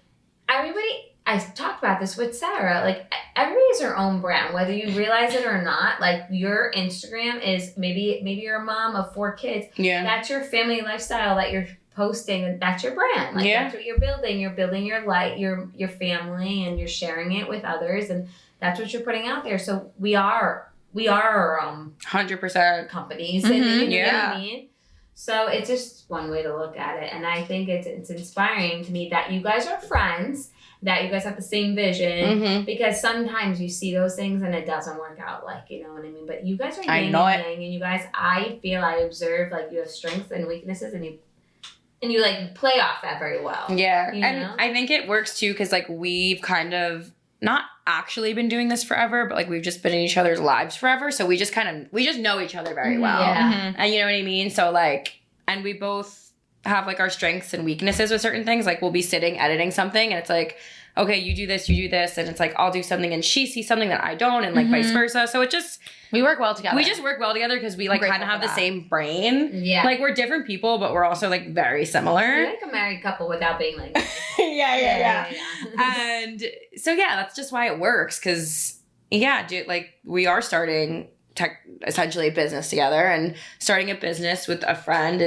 I talked about this with Sarah, like everybody has their own brand, whether you realize it or not. Like your Instagram is maybe you're a mom of 4 kids. Yeah. That's your family lifestyle that you're posting, and that's your brand. Like Yeah. that's what you're building. You're building your your family, and you're sharing it with others, and that's what you're putting out there. So we are our own 100%. companies, and you know yeah. what I mean. So it's just one way to look at it, and I think it's inspiring to me that you guys are friends, that you guys have the same vision. Mm-hmm. Because sometimes you see those things and it doesn't work out, like, you know what I mean? But you guys are I yin know and it. yang, and you guys, I feel I observe, like, you have strengths and weaknesses, and you like, play off that very well. Yeah. You And know? I think it works too because, like, we've kind of not actually been doing this forever, but, like, we've just been in each other's lives forever. So we just know each other very well. Yeah. Mhm. And you know what I mean? So, like, and we both have, like, our strengths and weaknesses with certain things. Like, we'll be sitting editing something and it's like, okay, you do this. And it's like, I'll do something and she sees something that I don't, and like vice versa. So it just, We work well together. we just work well together because we like Grateful kind of have for the that. same brain. Yeah. Like we're different people, but we're also like very similar. You're like a married couple without being like, yeah. And so, yeah, that's just why it works. Cause yeah, dude, like we are starting essentially a business together, and starting a business with a friend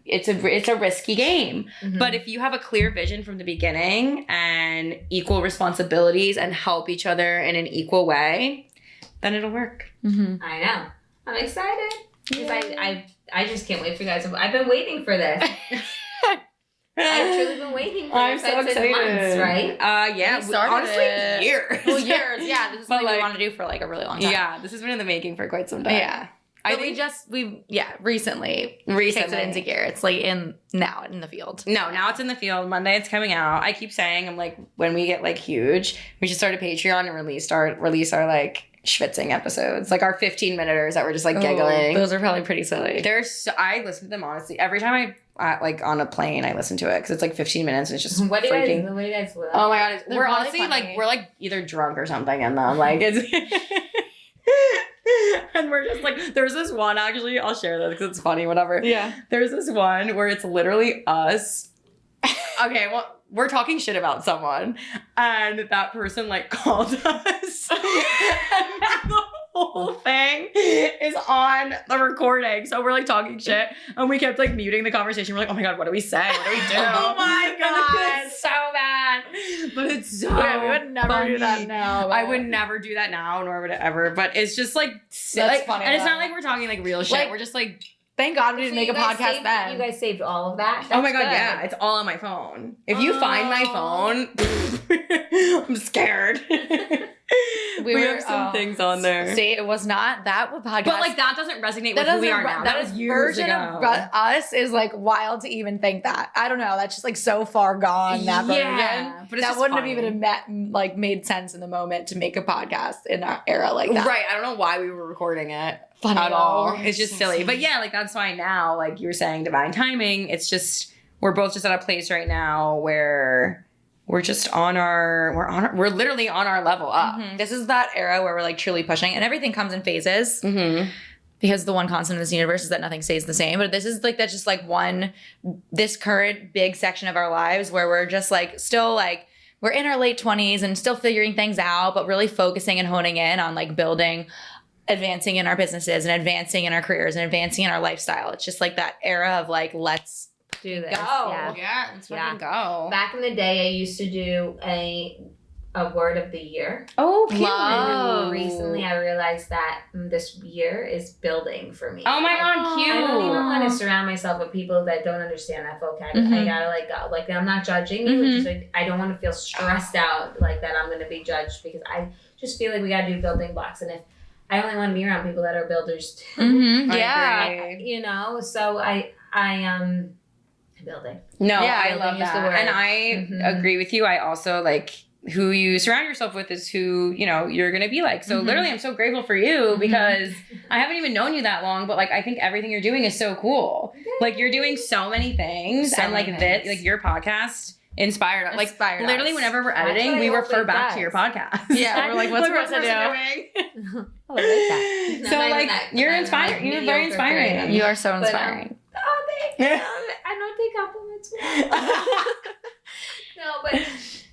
it's a risky game. Mhm. But if you have a clear vision from the beginning and equal responsibilities and help each other in an equal way, then it'll work. Mhm. I know. I'm excited. Because I just can't wait for you guys. I've been waiting for this. I've truly been waiting for I'm this. so I've said excited. months, right? Yeah, We started honestly, it. years. Well, years. Yeah, this is But, what like- we want to do for like a really long time. Yeah, this has been in the making for quite some time. Yeah. I But think we recently kicked it into gear. It's like now in the field. No, now it's in the field. Monday it's coming out. I keep saying, I'm like, when we get like huge, we should start a Patreon and release our like schwitzing episodes, like our 15-minuters that we're just like giggling. Those are probably pretty silly. I listen to them honestly every time I like on a plane. I listen to it because it's like 15 minutes and it's just What do you freaking. guys Oh my god, They're we're really honestly funny. like we're like either drunk or something in them. Like it's. And we're just like, there's this one actually. I'll share this because it's funny. Whatever. Yeah. There's this one where it's literally us okay, well, we're talking shit about someone, and that person like called us, and the whole thing is on the recording. So we're like talking shit, and we kept like muting the conversation. We're like, oh my god, what do we say? What do we do? Oh my God. It's so bad, but it's so. Yeah, we would never funny. do that now. I would never do that now, nor would it ever. But it's just like, That's funny, and it's though. not like we're talking like real shit. Like, we're just like. Thank God we didn't make a podcast then. You guys saved all of that? Oh my god, That's yeah. good. It's all on my phone. If you find my phone, I'm scared. We have some things on there. See, it was not that podcast. But like that doesn't resonate with who we are now. That was years version ago. of us is like wild to even think that. I don't know. That's just like so far gone. That version. But it's That just wouldn't funny. have even made sense in the moment to make a podcast in our era like that. Right. I don't know why we were recording it Funny at all. though. It's just So silly. silly. But yeah, like that's why now, like you were saying, divine timing. It's just we're both just at a place right now where we're just we're literally on our level up. Mhm. This is that era where we're like truly pushing, and everything comes in phases. Mm-hmm. Because the one constant in this universe is that nothing stays the same. But this is like that's just like this current big section of our lives where we're just like still like we're in our late 20s and still figuring things out, but really focusing and honing in on like building, advancing in our businesses and advancing in our careers and advancing in our lifestyle. It's just like that era of like, let's Do this. go. Yeah. Let's Yeah. fucking go. Back in the day, I used to do a word of the year. Oh, cute. Love. And recently, I realized that this year is building for me. Oh my god, cute. I don't even want to surround myself with people that don't understand that vocabulary. I Mhm. gotta like go. Like I'm not judging you. It's just like I don't want to feel stressed out like that I'm gonna be judged because I just feel like we gotta do building blocks. And if I only want to be around people that are builders too, Mm-hmm. I Yeah. agree. you know. So I building. No, Yeah, I building love is the that. word. And I Mhm. agree with you. I also like who you surround yourself with is who, you're going to be like. So Mhm. literally, I'm so grateful for you because I haven't even known you that long, but like, I think everything you're doing is so cool. Like you're doing so many things So and like many this, things. like your podcast inspired us. Like Inspired literally us. whenever we're That's editing, what I we hope refer it back does. to your podcast. Yeah, we're like, what's Like, Marissa Marissa doing? Oh, I like that. So Not even like, that- you're not even inspired. that You're very mediocre inspiring. creative. You are so But, inspiring. Oh, thank you. I don't take compliments. No, but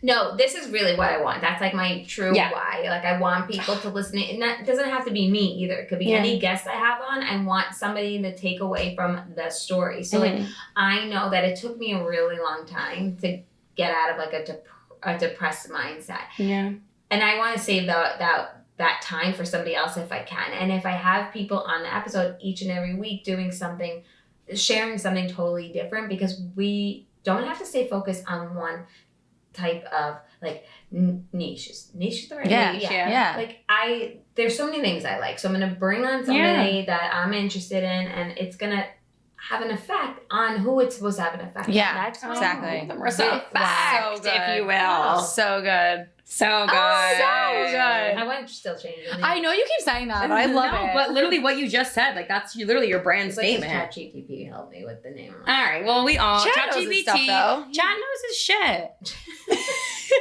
no, this is really what I want. That's like my true Yeah. why. Like I want people to listen. And that doesn't have to be me either. It could be Yeah. any guest I have on. I want somebody to take away from the story. So like I know that it took me a really long time to get out of like a depressed mindset. Yeah. And I want to save that time for somebody else if I can. And if I have people on the episode each and every week doing something, sharing something totally different, because we don't have to stay focused on one type of like niche. Niche is the right word? Yeah. Like there's so many things I like. So I'm going to bring on somebody that I'm interested in, and it's going to have an effect on who it's supposed to have an effect Yeah, on. That's my exactly. goal. Marissa effect, So good. if you will. So good. So good. So good. I want to still change it. I know you keep saying that, but I love No, it. but literally what you just said, like that's literally your brand It's like statement. ChatGPT helped me with the name. All right. Well, we all Chat knows his stuff, though. Chat knows his shit.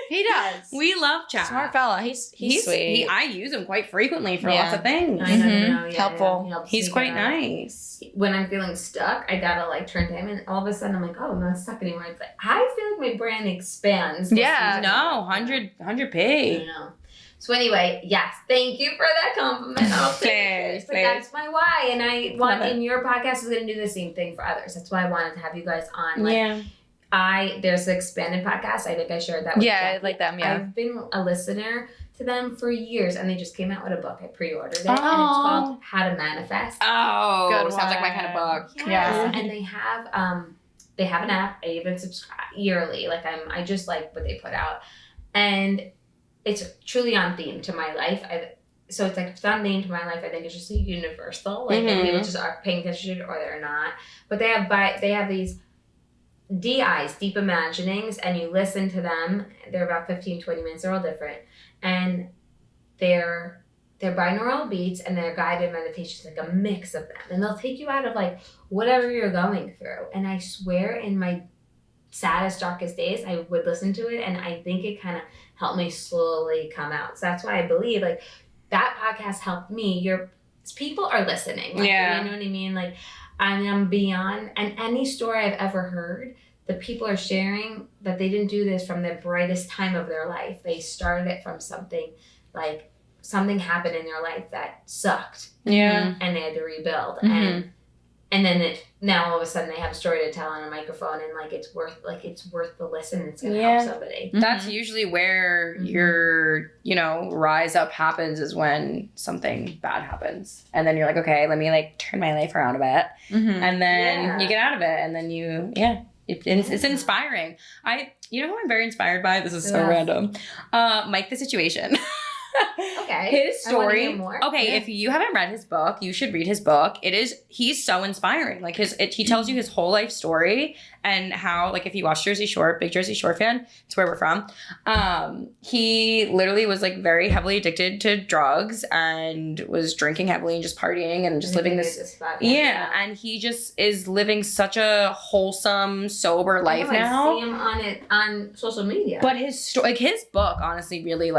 He does. We love Chat. Smart fella. He's sweet. I use him quite frequently for Yeah. lots of things. I know, Mhm. yeah, Helpful. he helps He's me quite get out. nice. When I'm feeling stuck, I gotta like turn to him, and all of a sudden I'm like, oh, I'm not stuck anymore. It's like I feel like my brand expands. Yeah. No, I 100p. know. So anyway, yes, thank you for that compliment. I'll take Please, it. But please. that's my why, and I want Love it. in your podcast is gonna do the same thing for others. That's why I wanted to have you guys on. Like, Yeah. there's an expanded podcast. I think I shared that with Yeah, I Jackie. like them, yeah. I've been a listener to them for years, and they just came out with a book. I pre-ordered it, and it's Aw. called How to Manifest. Oh, Good sounds like my kind of one. book. Yes. Yeah. And they have an app. I even subscribe yearly. Like I just like what they put out, and it's truly on theme to my life. So it's like it's on theme to my life. I think it's just universal. Like if people just are paying attention or they're not. But they have these DIs, deep imaginings, and you listen to them. They're about 15, 20 minutes. They're all different, and they're binaural beats and they're guided meditations, like a mix of them, and they'll take you out of like whatever you're going through. And I swear, in my saddest, darkest days, I would listen to it, and I think it kind of helped me slowly come out. So that's why I believe like that podcast helped me. People are listening. Like, Yeah. you know what I mean? Like I'm beyond, and any story I've ever heard, the people are sharing that they didn't do this from the brightest time of their life. They started it from something happened in their life that sucked. Yeah. And they had to rebuild. Mm-hmm. And then now all of a sudden they have a story to tell on a microphone, and it's worth the listen. It's gonna help somebody. That's usually where your, rise up happens, is when something bad happens. And then you're like, okay, let me like turn my life around a bit. Mm-hmm. And then you get out of it, and then it's inspiring. You know who I'm very inspired by? This is so random. Mike the Situation. Okay. His story. I wanna hear more. Okay, if you haven't read his book, you should read his book. He's so inspiring. Like he tells you his whole life story, and how, like, if you watch Jersey Shore, big Jersey Shore fan, it's where we're from. He literally was like very heavily addicted to drugs and was drinking heavily and just partying and just living this. Yeah, and he just is living such a wholesome, sober life now. I see him on social media. But his book, honestly, really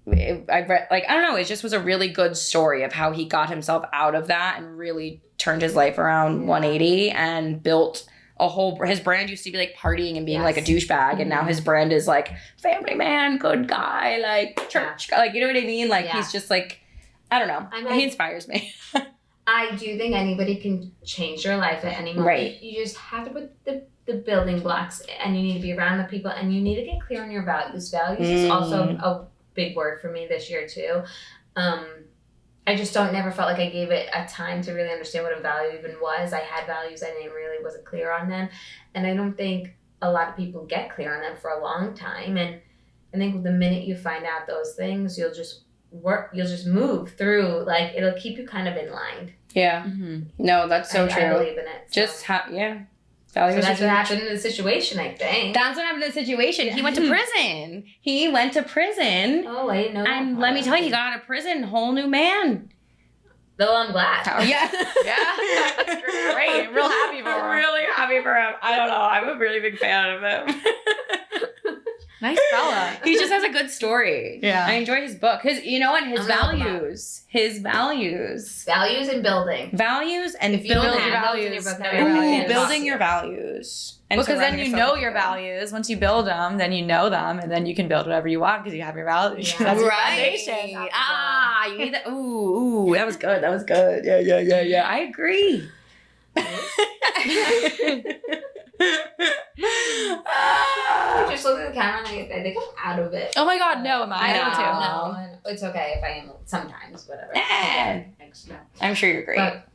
I've read, I don't know, it just was a really good story of how he got himself out of that and really turned his life around 180 and built his brand used to be like partying and being like a douchebag, and now his brand is like family man, good guy, like church guy, like, you know what I mean? Like he's just like, I don't know. He inspires me. I do think anybody can change their life at any moment. Right. You just have to put the building blocks, and you need to be around the people, and you need to get clear on your values. Values is also a big word for me this year too. I just never felt like I gave it a time to really understand what a value even was. I had values, I wasn't clear on them, and I don't think a lot of people get clear on them for a long time. And I think the minute you find out those things, you'll just move through. Like, it'll keep you kind of in line. Yeah. Mm-hmm. No, that's so true. I believe in it. So that's what happened in the situation, I think. That's what happened in the situation. He went to prison. Oh, I didn't know that. And let me tell you, he got out of prison, whole new man. Though I'm glad. Yeah. Yeah. That's great. I'm real happy for him. I'm really happy for him. I don't know. I'm a really big fan of him. Nice fella. He just has a good story. Yeah. I enjoy his book. His values. Values and building. Values and If you don't building. have those in your book, Values. Building your values. And Because then surrounding you yourself know with your people. values. Once you build them, then you know them, and then you can build whatever you want because you have your values. Yeah. That's your Right. foundation. You need that. Ooh, that was good. Yeah. I agree. I just look at the camera and I think I'm out of it. Oh my God, no, am I? I am too. know. No, it's okay if I am sometimes, whatever. Yeah. I'm sure you're great. But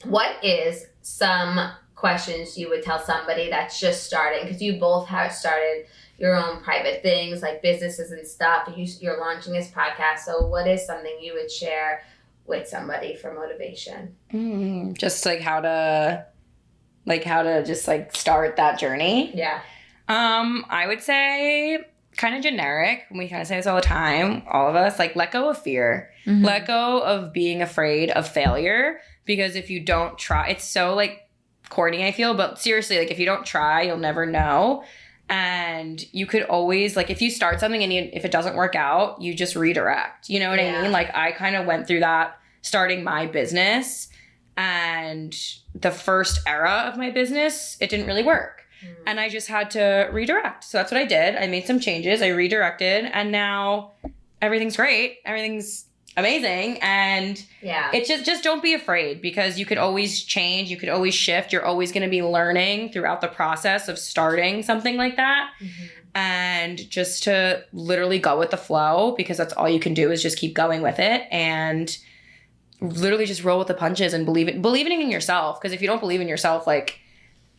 what is some questions you would tell somebody that's just starting? Because you both have started your own private things like businesses and stuff. You're launching this podcast. So what is something you would share with somebody for motivation? Just how to just start that journey. Yeah. I would say kind of generic. We kind of say this all the time. All of us, let go of fear. Mm-hmm. Let go of being afraid of failure, because if you don't try, it's so corny, I feel, but seriously, if you don't try, you'll never know. And you could always, if you start something and if it doesn't work out, you just redirect. You know what I mean? I kind of went through that starting my business, and the first era of my business, it didn't really work. And I just had to redirect. So that's what I did. I made some changes. I redirected, and now everything's great. Everything's amazing. And it's just don't be afraid, because you could always change. You could always shift. You're always going to be learning throughout the process of starting something like that. Mm-hmm. And just to literally go with the flow, because that's all you can do is just keep going with it and literally just roll with the punches and believing in yourself. Because if you don't believe in yourself,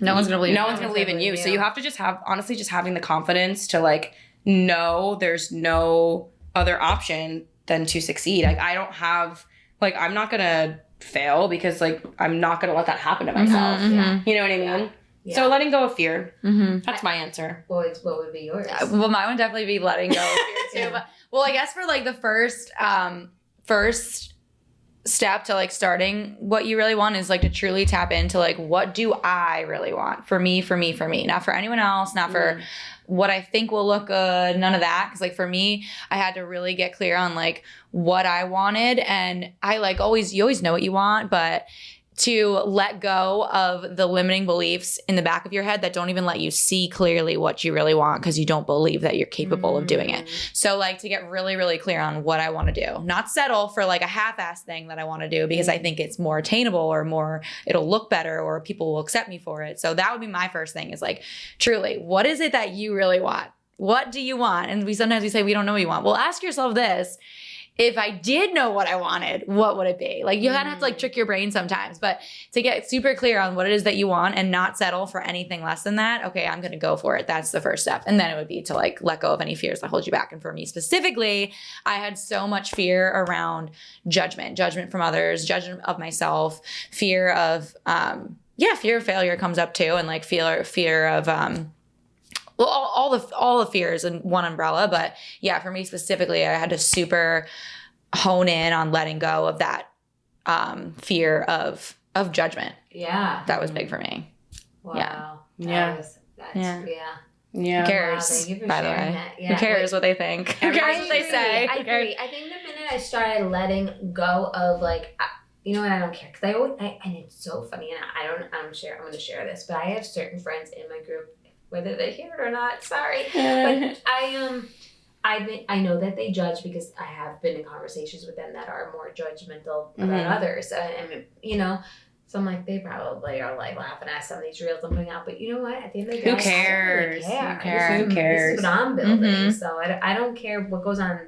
no one's gonna believe. No one's gonna believe in you. So you have to just just having the confidence to know there's no other option than to succeed. I don't have I'm not gonna fail, because I'm not gonna let that happen to myself. Mm-hmm, mm-hmm. You know what I mean? Yeah. So letting go of fear. Mm-hmm. That's my answer. What would be yours? Well, mine would definitely be letting go of fear too. But I guess for the first step to starting what you really want is to truly tap into what do I really want for me, not for anyone else, not for what I think will look good, none of that. Because for me, I had to really get clear on what I wanted, and I always, you always know what you want, but to let go of the limiting beliefs in the back of your head that don't even let you see clearly what you really want because you don't believe that you're capable of doing it. So like to get really, really clear on what I want to do, not settle for like a half-assed thing that I want to do because I think it's more attainable or more, it'll look better or people will accept me for it. So that would be my first thing is like, truly, what is it that you really want? What do you want? And sometimes we say we don't know what you want. Well, ask yourself this. If I did know what I wanted, what would it be? Like you kind of have to like trick your brain sometimes, but to get super clear on what it is that you want and not settle for anything less than that, okay, I'm going to go for it. That's the first step. And then it would be to like let go of any fears that hold you back. And for me specifically, I had so much fear around judgment from others, judgment of myself, fear of, fear of failure comes up too. And like fear of, well, all the fears in one umbrella. But yeah, for me specifically, I had to super hone in on letting go of that fear of judgment. Yeah. That was big for me. Wow. Yeah. Yeah. Who cares, Wow, thank you for by the sharing way? that. Yeah. Who cares what they think? Who cares what they say? I agree. I think the minute I started letting go of like, you know what, I don't care. Because and it's so funny, and I'm going to share this, but I have certain friends in my group, whether they hear it or not, sorry. But I know that they judge because I have been in conversations with them that are more judgmental about others. And, you know, so I'm like, they probably are like laughing at some of these reels I'm putting out. But you know what? At the end of the day, Who cares? I don't really care. Who cares? Who cares? This is what I'm building. So I don't care what goes on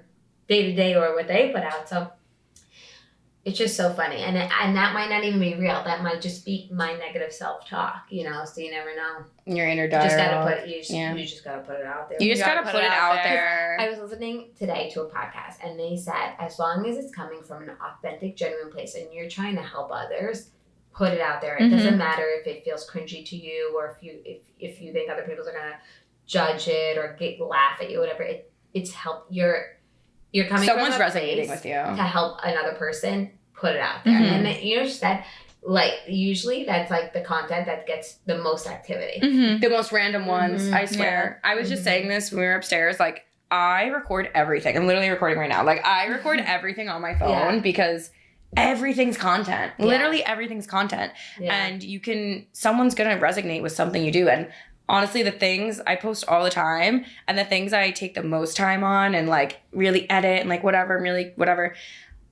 day to day or what they put out. So it's just so funny. And that might not even be real. That might just be my negative self-talk, you know, so you never know. Your inner You just dialogue. gotta you just gotta put it out there. You just gotta put it out there. I was listening today to a podcast and they said, as long as it's coming from an authentic, genuine place and you're trying to help others, put it out there. It doesn't matter if it feels cringy to you or if you think other people are gonna judge it or laugh at you, whatever. It's help. You're coming. Someone's from a resonating place with you to help another person. Put it out there, and you know, just that. Like usually, that's like the content that gets the most activity. The most random ones. I swear. I was just saying this when we were upstairs. Like I record everything. I'm literally recording right now. Like I record everything on my phone because everything's content. Literally everything's content, and someone's gonna resonate with something you do. And honestly, the things I post all the time and the things I take the most time on and like really edit and like whatever,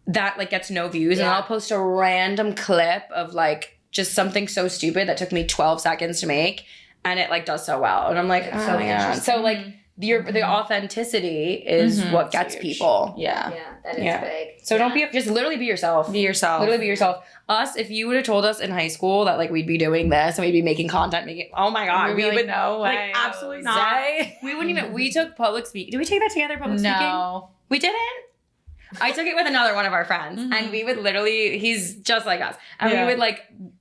that like gets no views. And I'll post a random clip of like just something so stupid that took me 12 seconds to make and it like does so well. And I'm like, oh my God. So like the authenticity is what gets people. Yeah. Yeah, that is big. So don't just literally be yourself. Be yourself. Literally be yourself. Us, if you would have told us in high school that like we'd be doing this and we'd be making content, oh my God, we would no way. Like absolutely not. We wouldn't even. We took public speaking. Did we take that together? Public speaking? No, we didn't. I took it with another one of our friends, and we would literally. He's just like us, and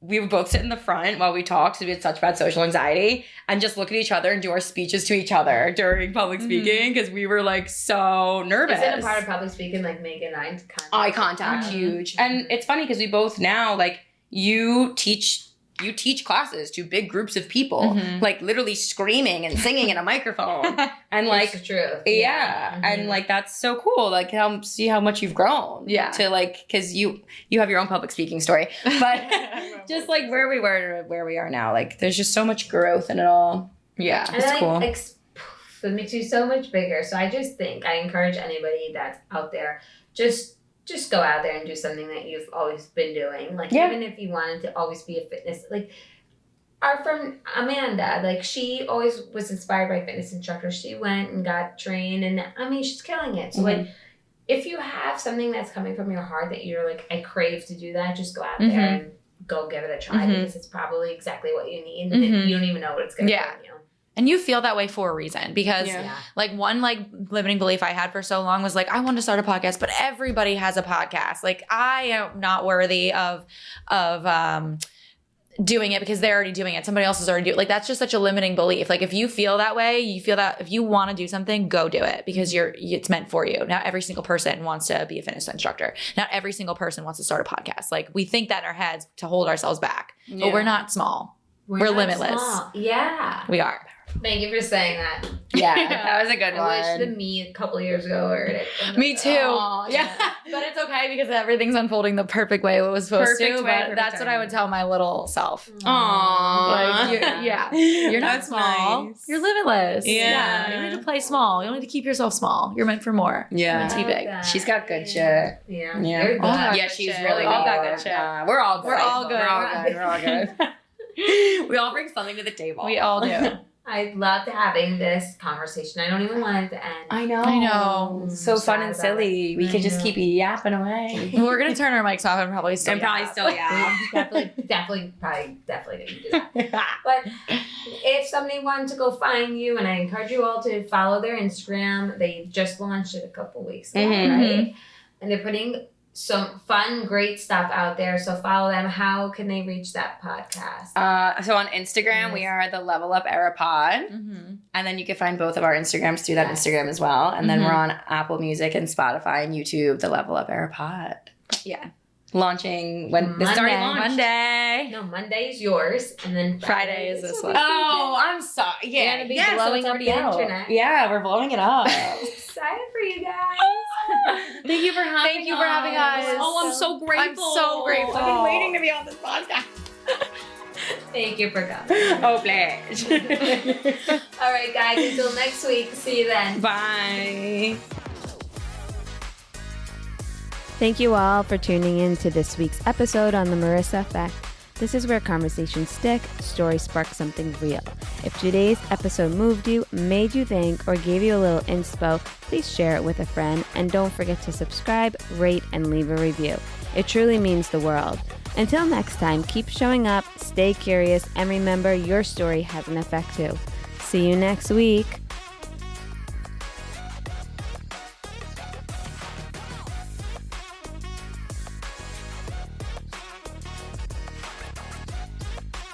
we would both sit in the front while we talked because we had such bad social anxiety, and just look at each other and do our speeches to each other during public speaking because we were like so nervous. Isn't a part of public speaking like making eye contact? Huge. And it's funny because we both now like you teach classes to big groups of people, like literally screaming and singing in a microphone. And like, it's true. Yeah. And like, that's so cool. Like see how much you've grown. Yeah. To like, cause you have your own public speaking story, but just like where we were to where we are now, like there's just so much growth in it all. Yeah. And it's cool. It makes you so much bigger. So I just think I encourage anybody that's out there, just go out there and do something that you've always been doing. Like, even if you wanted to always be a fitness, like, our friend Amanda, like, she always was inspired by fitness instructors. She went and got trained, and, I mean, she's killing it. So, like, if you have something that's coming from your heart that you're, like, I crave to do that, just go out there and go give it a try because it's probably exactly what you need, and you don't even know what it's going to bring you. And you feel that way for a reason because like one like limiting belief I had for so long was like, I want to start a podcast, but everybody has a podcast. Like I am not worthy of doing it because they're already doing it. Somebody else is already doing it. Like that's just such a limiting belief. Like if you feel that way, you feel that if you want to do something, go do it because it's meant for you. Not every single person wants to be a fitness instructor. Not every single person wants to start a podcast. Like we think that in our heads to hold ourselves back, but we're not small. We're limitless. Small. Yeah. We are. Thank you for saying that. Yeah, that was a good I wish the one. me a couple of years ago heard it. Me too. Aw, yeah. But it's okay because everything's unfolding the perfect way it was supposed Perfect to. way, But perfect that's what I would tell my little self. Aww. Like, you're not That's small. nice. You're limitless. Yeah. You don't need to play small. You don't need to keep yourself small. You're meant for more. Yeah. You're meant to be big. She's got good shit. Yeah. Yeah. You're good. All got Yeah, good she's shit. really We all got good. good shit. We're all good. We're all good. We're all good. We're all good. We all bring something to the table. We all do. I loved having this conversation. I don't even want it to end. I know. I know. I'm So fun sad and about silly. We I could just know. keep yapping away. We're gonna turn our mics off and probably still. And probably yap. still yeah. definitely gonna do that. But if somebody wanted to go find you, and I encourage you all to follow their Instagram. They just launched it a couple weeks ago, Mhm. right? And they're putting some fun, great stuff out there. So follow them. How can they reach that podcast? So on Instagram, we are the Level Up Era Pod. Mm-hmm. And then you can find both of our Instagrams through that Yes. Instagram as well. And then Mhm. we're on Apple Music and Spotify and YouTube, the Level Up Era Pod. Yeah. Launching when this already Monday. launched. Monday. No, Monday's yours, and then Friday is this one. Oh, I'm sorry. Yeah, You're gonna be yeah, blowing so up it's the already out. internet. Yeah, we're blowing it up. Excited for you guys. Thank you for having us. Thank you for having us. Oh, I'm so grateful. I'm so grateful. I've been waiting to be on this podcast. Thank you for coming. Oh, pledge. All right, guys. Until next week. See you then. Bye. Thank you all for tuning in to this week's episode on the Marissa Effect. This is where conversations stick, stories spark something real. If today's episode moved you, made you think, or gave you a little inspo, please share it with a friend. And don't forget to subscribe, rate, and leave a review. It truly means the world. Until next time, keep showing up, stay curious, and remember your story has an effect too. See you next week.